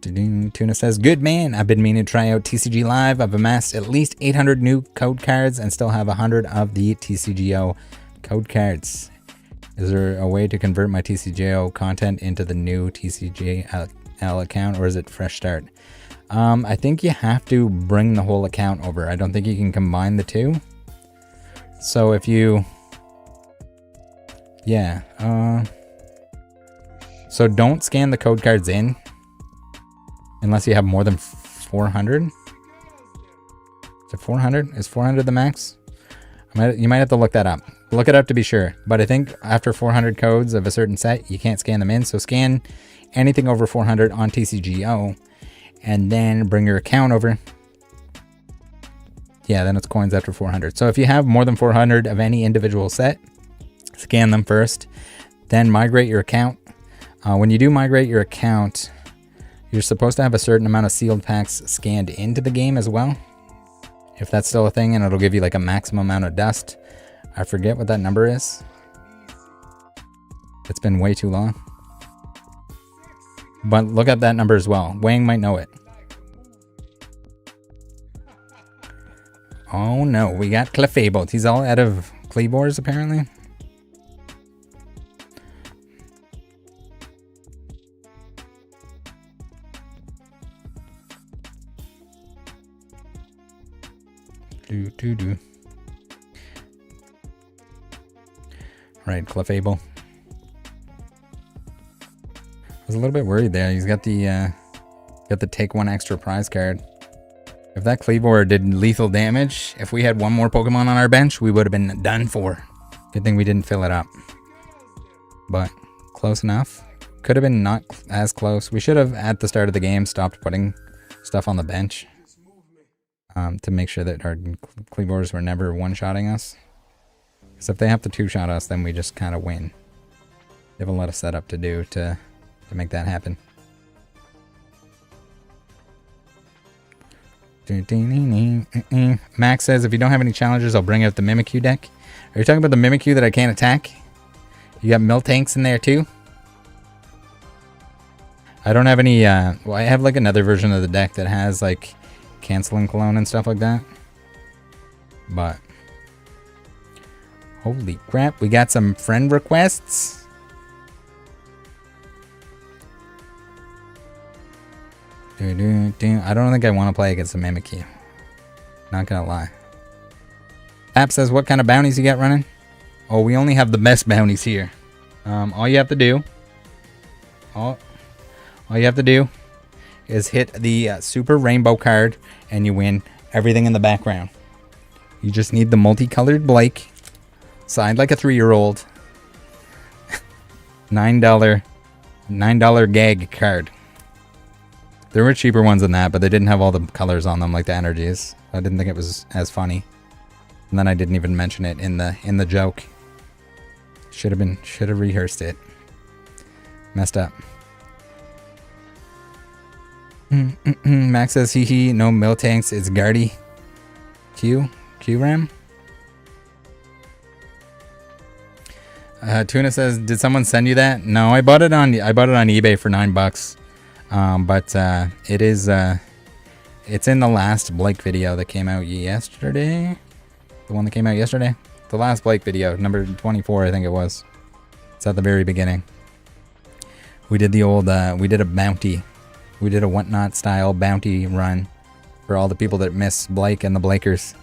Tuna says, good man, I've been meaning to try out TCG Live. I've amassed at least 800 new code cards and still have 100 of the TCGO code cards. Is there a way to convert my TCGO content into the new TCGL account, or is it fresh start? I think you have to bring the whole account over. I don't think you can combine the two. So if you... Yeah. So don't scan the code cards in. Unless you have more than 400. Is it 400? Is 400 the max? You might have to look that up. Look it up to be sure. But I think after 400 codes of a certain set, you can't scan them in. So scan anything over 400 on TCGO. And then bring your account over. Yeah, then it's coins after 400. So if you have more than 400 of any individual set, scan them first. Then migrate your account. When you do migrate your account... You're supposed to have a certain amount of sealed packs scanned into the game as well. If that's still a thing, and it'll give you like a maximum amount of dust. I forget what that number is. It's been way too long. But look at that number as well. Wang might know it. Oh no, we got Clefable. He's all out of Cleavors apparently. Right, Clefable. I was a little bit worried there. He's got the take one extra prize card. If that Cleavor did lethal damage, if we had one more Pokemon on our bench, we would have been done for. Good thing we didn't fill it up. But close enough. Could have been not as close. We should have, at the start of the game, stopped putting stuff on the bench. To make sure that our Cleavors were never one-shotting us. Because if they have to two-shot us, then we just kind of win. They have a lot of setup to do to make that happen. Max says, if you don't have any challenges, I'll bring out the Mimikyu deck. Are you talking about the Mimikyu that I can't attack? You got Miltanks in there too? I don't have any, well, I have like another version of the deck that has like canceling clone and stuff like that. But holy crap, we got some friend requests. I don't think I want to play against a Mimikyu. Not gonna lie. App says, what kind of bounties you got running? Oh, we only have the best bounties here. All you have to do is hit the Super Rainbow card and you win everything in the background. You just need the multicolored Blake, signed like a 3-year-old. $9 gag card. There were cheaper ones than that, but they didn't have all the colors on them like the energies. I didn't think it was as funny. And then I didn't even mention it in the joke. Should have rehearsed it. Messed up. Max says, hee no mill tanks, it's Guardy. Q-Ram? Tuna says, did someone send you that? No, I bought it on eBay for $9. But it is it's in the last Blake video that came out yesterday. The one that came out yesterday. The last Blake video, number 24, I think it was. It's at the very beginning. We did the old we did a bounty. We did a whatnot style bounty run for all the people that miss Blake and the Blakers.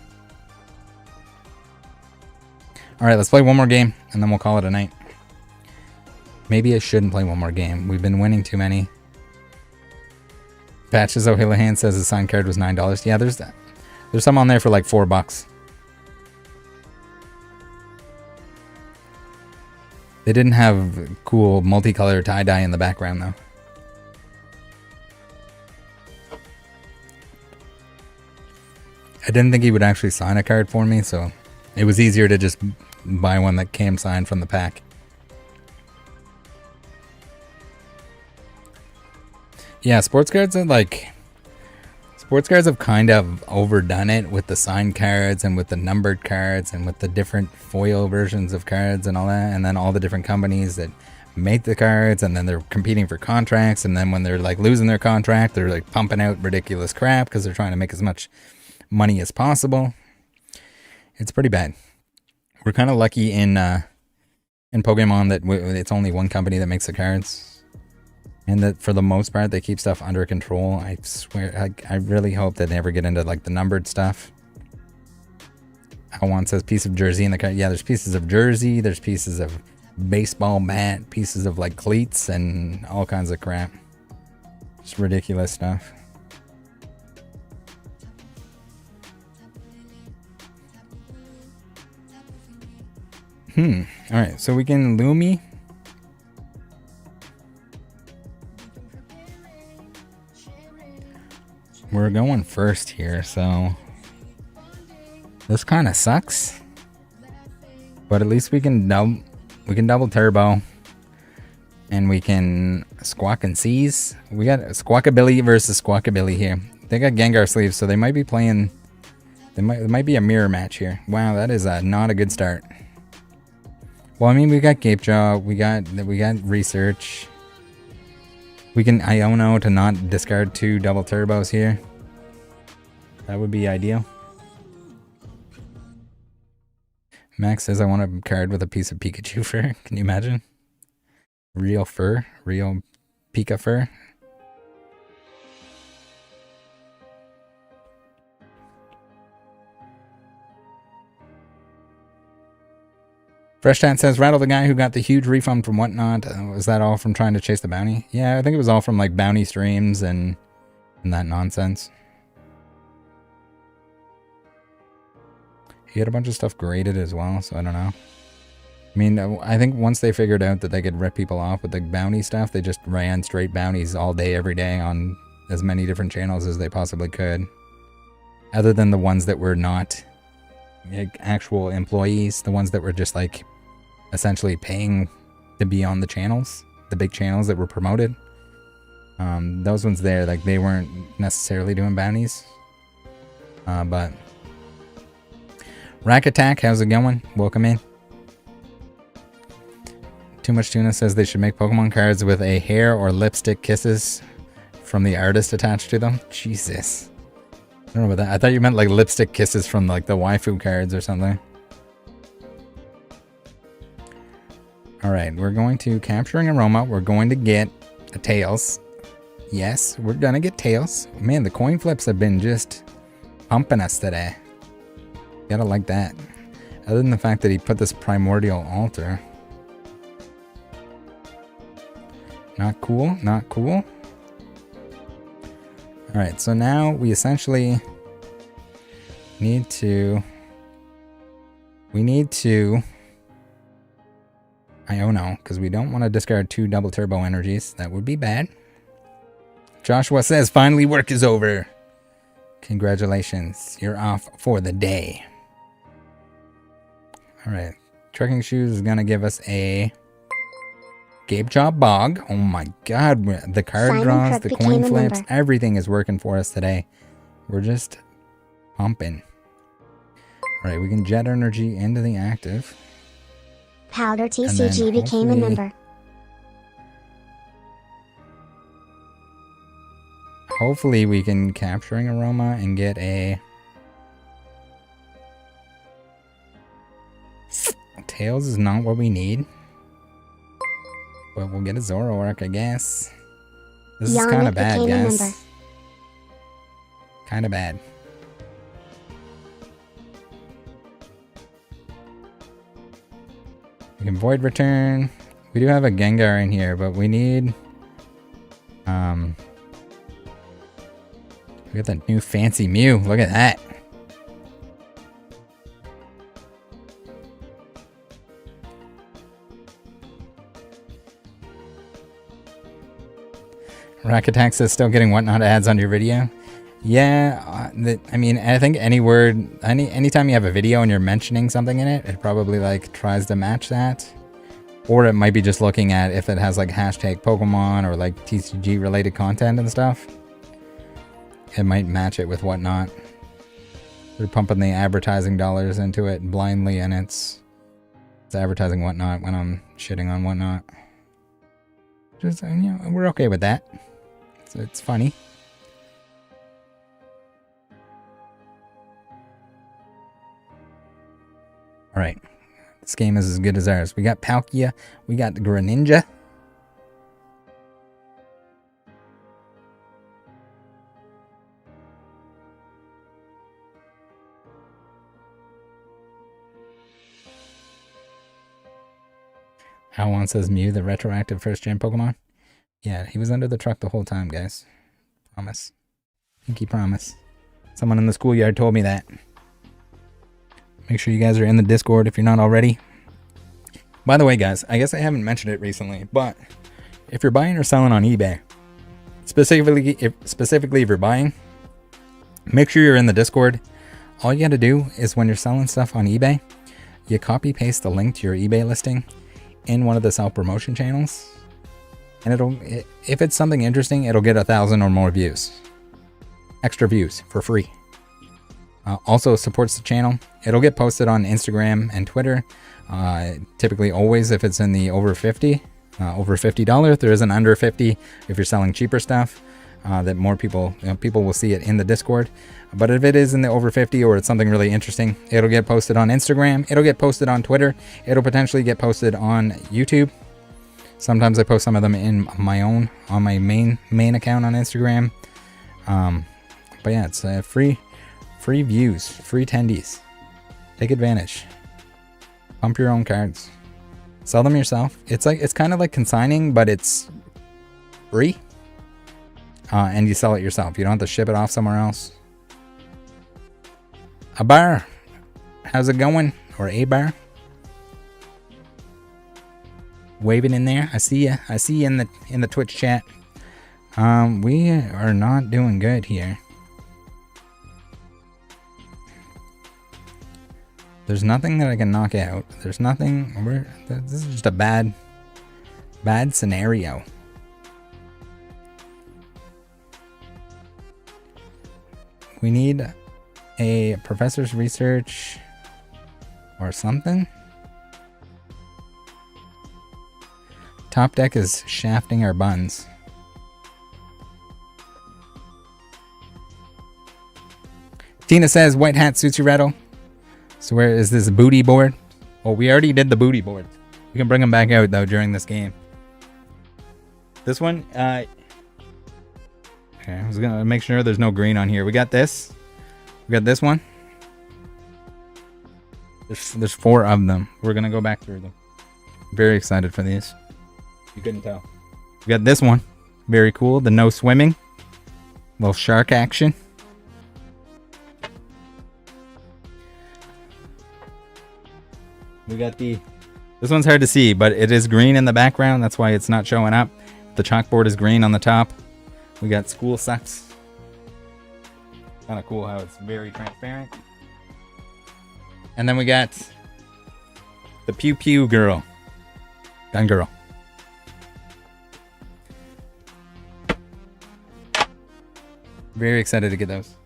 Alright, let's play one more game, and then we'll call it a night. Maybe I shouldn't play one more game. We've been winning too many. Patches O'Hillihan says the signed card was $9. Yeah, there's that. There's some on there for like $4. They didn't have cool multicolor tie-dye in the background, though. I didn't think he would actually sign a card for me, so it was easier to just buy one that came signed from the pack. Yeah, sports cards are like... Sports cards have kind of overdone it with the signed cards and with the numbered cards and with the different foil versions of cards and all that. And then all the different companies that make the cards, and then they're competing for contracts. And then when they're like losing their contract, they're like pumping out ridiculous crap because they're trying to make as much money as possible. It's pretty bad. We're kind of lucky in Pokemon that it's only one company that makes the cards. And that for the most part, they keep stuff under control. I swear, I really hope that they never get into like the numbered stuff. Alwan says piece of jersey in the card. Yeah, there's pieces of jersey. There's pieces of baseball bat, pieces of like cleats and all kinds of crap. Just ridiculous stuff. Alright, so we can Lumi. We're going first here, so this kind of sucks. But at least we can double turbo. And we can squawk and seize. We got Squawkabilly versus Squawkabilly here. They got Gengar sleeves, so they might be playing. It might be a mirror match here. Wow, that is not a good start. Well, I mean, we got Gapejaw, we got Research. We can Iono to not discard 2 double turbos here. That would be ideal. Max says I want a card with a piece of Pikachu fur. Can you imagine? Real fur, real Pika fur. Fresh Chat says, Rattle, the guy who got the huge refund from Whatnot, was that all from trying to chase the bounty? Yeah, I think it was all from like bounty streams and that nonsense. He had a bunch of stuff graded as well, so I don't know. I mean, I think once they figured out that they could rip people off with the bounty stuff, they just ran straight bounties all day, every day on as many different channels as they possibly could. Other than the ones that were not like actual employees, the ones that were just like essentially paying to be on the channels, the big channels that were promoted. Those ones there, like they weren't necessarily doing bounties. But Rack Attack, how's it going? Welcome in. Too Much Tuna says they should make Pokemon cards with a hair or lipstick kisses from the artist attached to them. Jesus. I don't know about that. I thought you meant like lipstick kisses from like the waifu cards or something. Alright, we're going to Capturing Aroma. We're going to get a Tails. Yes, we're gonna get Tails. Man, the coin flips have been just pumping us today. Gotta like that. Other than the fact that he put this Primordial Altar. Not cool, not cool. Alright, so now we essentially need to Iono, because we don't want to discard 2 double turbo energies. That would be bad. Joshua says, finally work is over. Congratulations, you're off for the day. Alright, Trekking Shoes is going to give us a Gabe Job Bog. Oh my god, the card Simon draws, Crook the became coin a flips, member. everything is working for us today. We're just pumping. Alright, we can jet energy into the active. Powder then TCG became a hopefully- member. Hopefully we can Capturing Aroma and get a Tails is not what we need. But we'll get a Zoroark, I guess. This is kind of Yannick bad, became a guys. member. Kind of bad. We can Void Return. We do have a Gengar in here, but we need... We got that new fancy Mew. Look at that. Rakatax says still getting Whatnot ads on your video. Yeah, I mean, I think any word, anytime you have a video and you're mentioning something in it, it probably like tries to match that. Or it might be just looking at if it has like hashtag Pokemon or like TCG related content and stuff. It might match it with Whatnot. They're pumping the advertising dollars into it blindly, and it's advertising Whatnot when I'm shitting on Whatnot. Just, you know, we're okay with that. It's funny. Alright. This game is as good as ours. We got Palkia. We got Greninja. Alwan says Mew, the retroactive first-gen Pokemon. Yeah, he was under the truck the whole time, guys. Promise. Pinky promise. Someone in the schoolyard told me that. Make sure you guys are in the Discord if you're not already. By the way, guys, I guess I haven't mentioned it recently, but if you're buying or selling on eBay, specifically if you're buying, make sure you're in the Discord. All you got to do is when you're selling stuff on eBay, you copy paste the link to your eBay listing in one of the self-promotion channels, and if it's something interesting, it'll get 1,000 or more views, extra views for free. Also supports the channel. It'll get posted on Instagram and Twitter, typically always if it's in the over $50. There is an under 50 if you're selling cheaper stuff, that more people, people will see it in the Discord. But if it is in the over 50 or it's something really interesting, it'll get posted on Instagram. It'll get posted on Twitter. It'll potentially get posted on YouTube. Sometimes I post some of them in my own, on my main account on Instagram. But yeah, it's free views, free tendies. Take advantage. Pump your own cards. Sell them yourself. It's kind of like consigning, but it's free. And you sell it yourself. You don't have to ship it off somewhere else. A bar, how's it going? Or a bar? Waving in there. I see ya. I see you in the Twitch chat. We are not doing good here. There's nothing that I can knock out. There's nothing. This is just a bad scenario. We need a professor's research or something. Top deck is shafting our buns. Tina says white hat suits you, Rattle. So where is this booty board? Oh, we already did the booty board. We can bring them back out though during this game. This one, okay, I was gonna make sure there's no green on here. We got this. We got this one. There's 4 of them. We're gonna go back through them. Very excited for these. You couldn't tell. We got this one. Very cool. The no swimming. Little shark action. We got this one's hard to see, but it is green in the background. That's why it's not showing up. The chalkboard is green on the top. We got school sucks. Kind of cool how it's very transparent. And then we got the Pew Pew girl. Gun girl. Very excited to get those.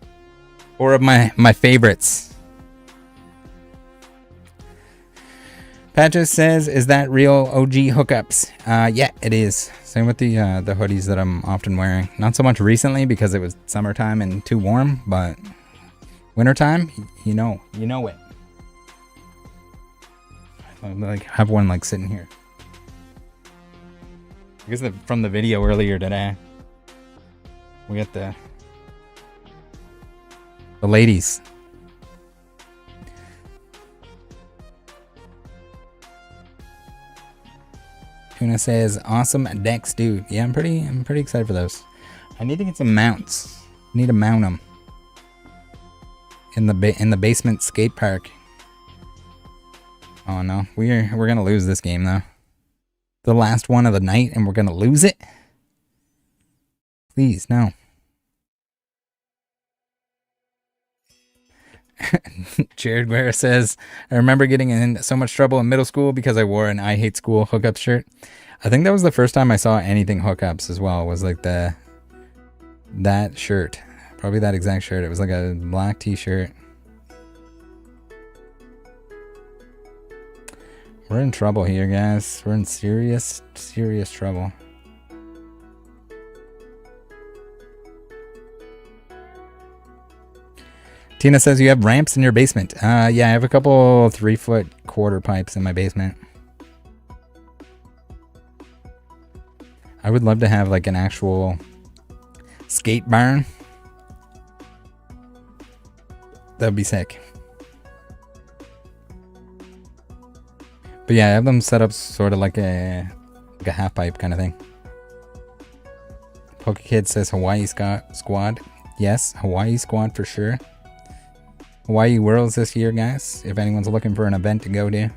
4 of my favorites. Patches says, is that real OG hookups? Yeah, it is. Same with the hoodies that I'm often wearing. Not so much recently because it was summertime and too warm, but wintertime, you know it. I like have one like sitting here. I guess from the video earlier today, we got the ladies. Tuna says, awesome decks, dude. Yeah, I'm pretty excited for those. I need to get some mounts. Need to mount them in the basement skate park. Oh no, we're gonna lose this game though. The last one of the night, and we're gonna lose it. Please, no. Jared Ware says, I remember getting in so much trouble in middle school because I wore an I Hate School hookup shirt. I think that was the first time I saw anything hookups as well, was like that shirt. Probably that exact shirt. It was like a black t-shirt. We're in trouble here, guys. We're in serious trouble. Tina says you have ramps in your basement. Yeah, I have a couple 3-foot quarter pipes in my basement. I would love to have like an actual skate barn. That'd be sick. But yeah, I have them set up sort of like a half pipe kind of thing. PokeKid says Hawaii squad. Yes, Hawaii squad for sure. Hawaii Worlds this year, guys. If anyone's looking for an event to go to,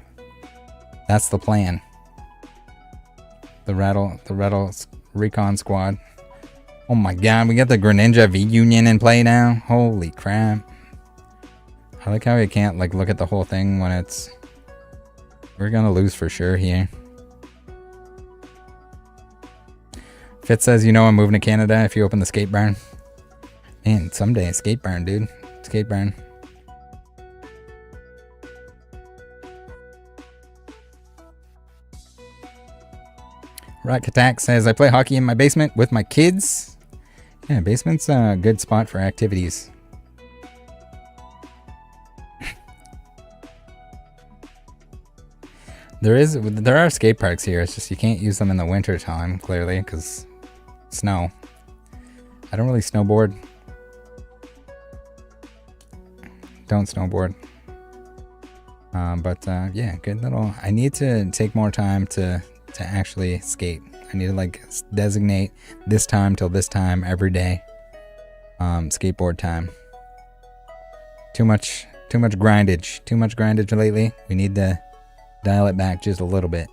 that's the plan. The Rattle Recon squad. Oh my god, we got the Greninja V Union in play now. Holy crap. I like how I can't like look at the whole thing when it's... We're gonna lose for sure here. Fitz says, you know I'm moving to Canada if you open the skate barn. Man, someday, skate barn, dude. Skate barn. Rock Attack says, I play hockey in my basement with my kids. Yeah, basement's a good spot for activities. There are skate parks here. It's just you can't use them in the winter time, clearly, because snow. I don't really snowboard. Don't snowboard. But yeah, good little... I need to take more time to actually skate. I need to like designate this time till this time every day. Skateboard time. Too much grindage. Too much grindage lately. We need to dial it back just a little bit.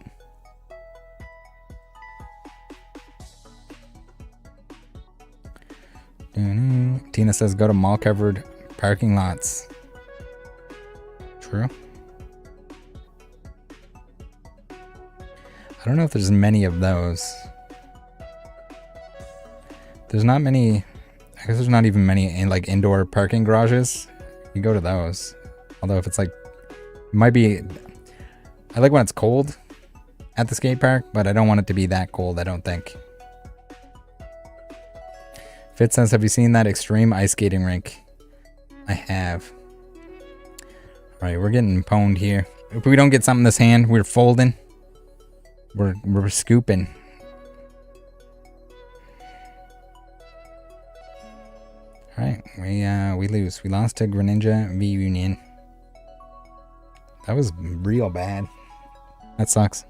Tina says go to mall covered parking lots. True. I don't know if there's many of those. There's not many. I guess there's not even many in like indoor parking garages. You go to those. Although if it's like, it might be. I like when it's cold at the skate park, but I don't want it to be that cold, I don't think. Fitz says, have you seen that extreme ice skating rink? I have. Alright, we're getting pwned here. If we don't get something in this hand, we're folding. We're scooping. Alright, we lose. We lost to Greninja V Union. That was real bad. That sucks.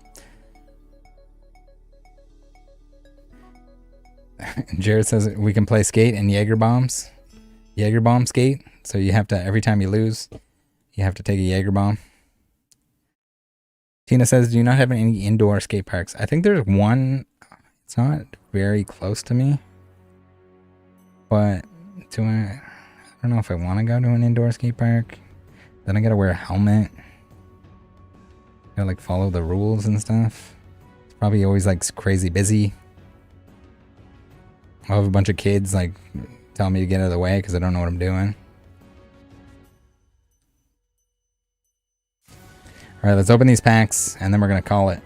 Jared says we can play skate and Jaeger bombs. Jaeger bomb skate. So you have to, every time you lose, you have to take a Jaeger bomb. Tina says, do you not have any indoor skate parks? I think there's one. It's not very close to me. But I don't know if I want to go to an indoor skate park. Then I gotta wear a helmet. Gotta like follow the rules and stuff. It's probably always like crazy busy. I'll have a bunch of kids like telling me to get out of the way because I don't know what I'm doing. All right, let's open these packs, and then we're going to call it.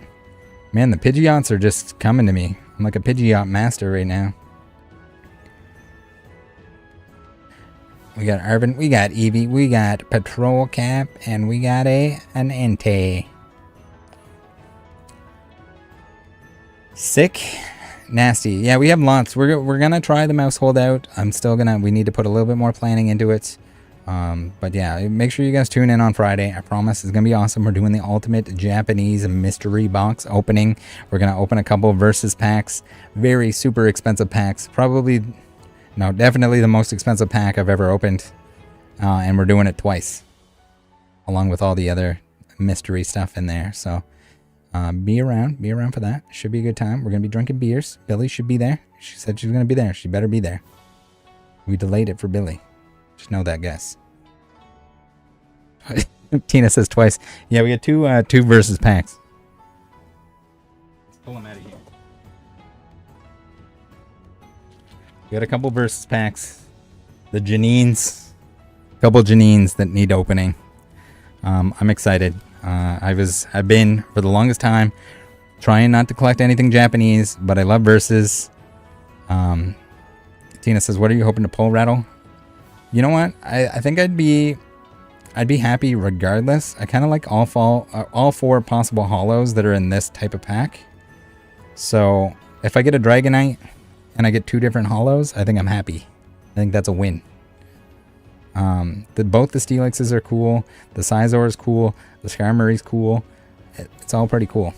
Man, the Pidgeots are just coming to me. I'm like a Pidgeot master right now. We got Arvin, we got Eevee, we got Patrol Cap, and we got an Entei. Sick. Nasty. Yeah, we have lots. We're gonna try the mouse holdout. We need to put a little bit more planning into it. But yeah, make sure you guys tune in on Friday. I promise it's gonna be awesome. We're doing the ultimate Japanese mystery box opening. We're gonna open a couple versus packs. Very super expensive packs. Definitely the most expensive pack I've ever opened. And we're doing it twice. Along with all the other mystery stuff in there. So be around for that. Should be a good time. We're gonna be drinking beers. Billy should be there. She said she was gonna be there. She better be there. We delayed it for Billy. Just know that, guys. Tina says twice. Yeah, we got two versus packs. Let's pull them out of here. We got a couple versus packs. The Janines. A couple Janines that need opening. I'm excited. I've been for the longest time trying not to collect anything Japanese, but I love versus. Tina says, "What are you hoping to pull, Rattle?" You know what? I think I'd be happy regardless. I kind of like all four possible holos that are in this type of pack. So if I get a Dragonite and I get 2 different holos, I think I'm happy. I think that's a win. Both the Steelixes are cool. The Scizor is cool. The Skarmory's cool. It's all pretty cool.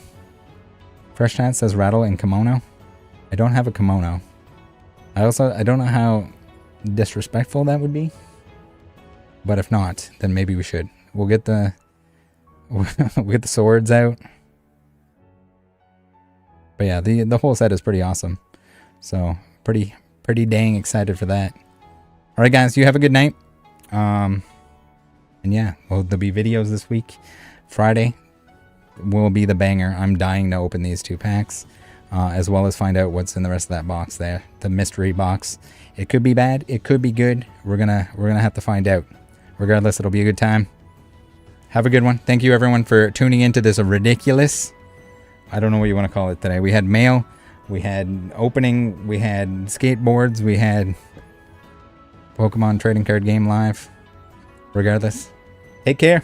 Fresh Chat says Rattle and kimono. I don't have a kimono. I don't know how disrespectful that would be. But if not, then maybe we should. We'll get the swords out. But yeah, the whole set is pretty awesome. So pretty dang excited for that. All right, guys, you have a good night. And yeah, well, there'll be videos this week. Friday will be the banger. I'm dying to open these 2 packs, as well as find out what's in the rest of that box there, the mystery box. It could be bad, it could be good. We're gonna have to find out. Regardless, it'll be a good time. Have a good one. Thank you, everyone, for tuning into this ridiculous, I don't know what you want to call it today. We had mail, we had opening, we had skateboards, we had Pokemon trading card game live. Regardless, take care.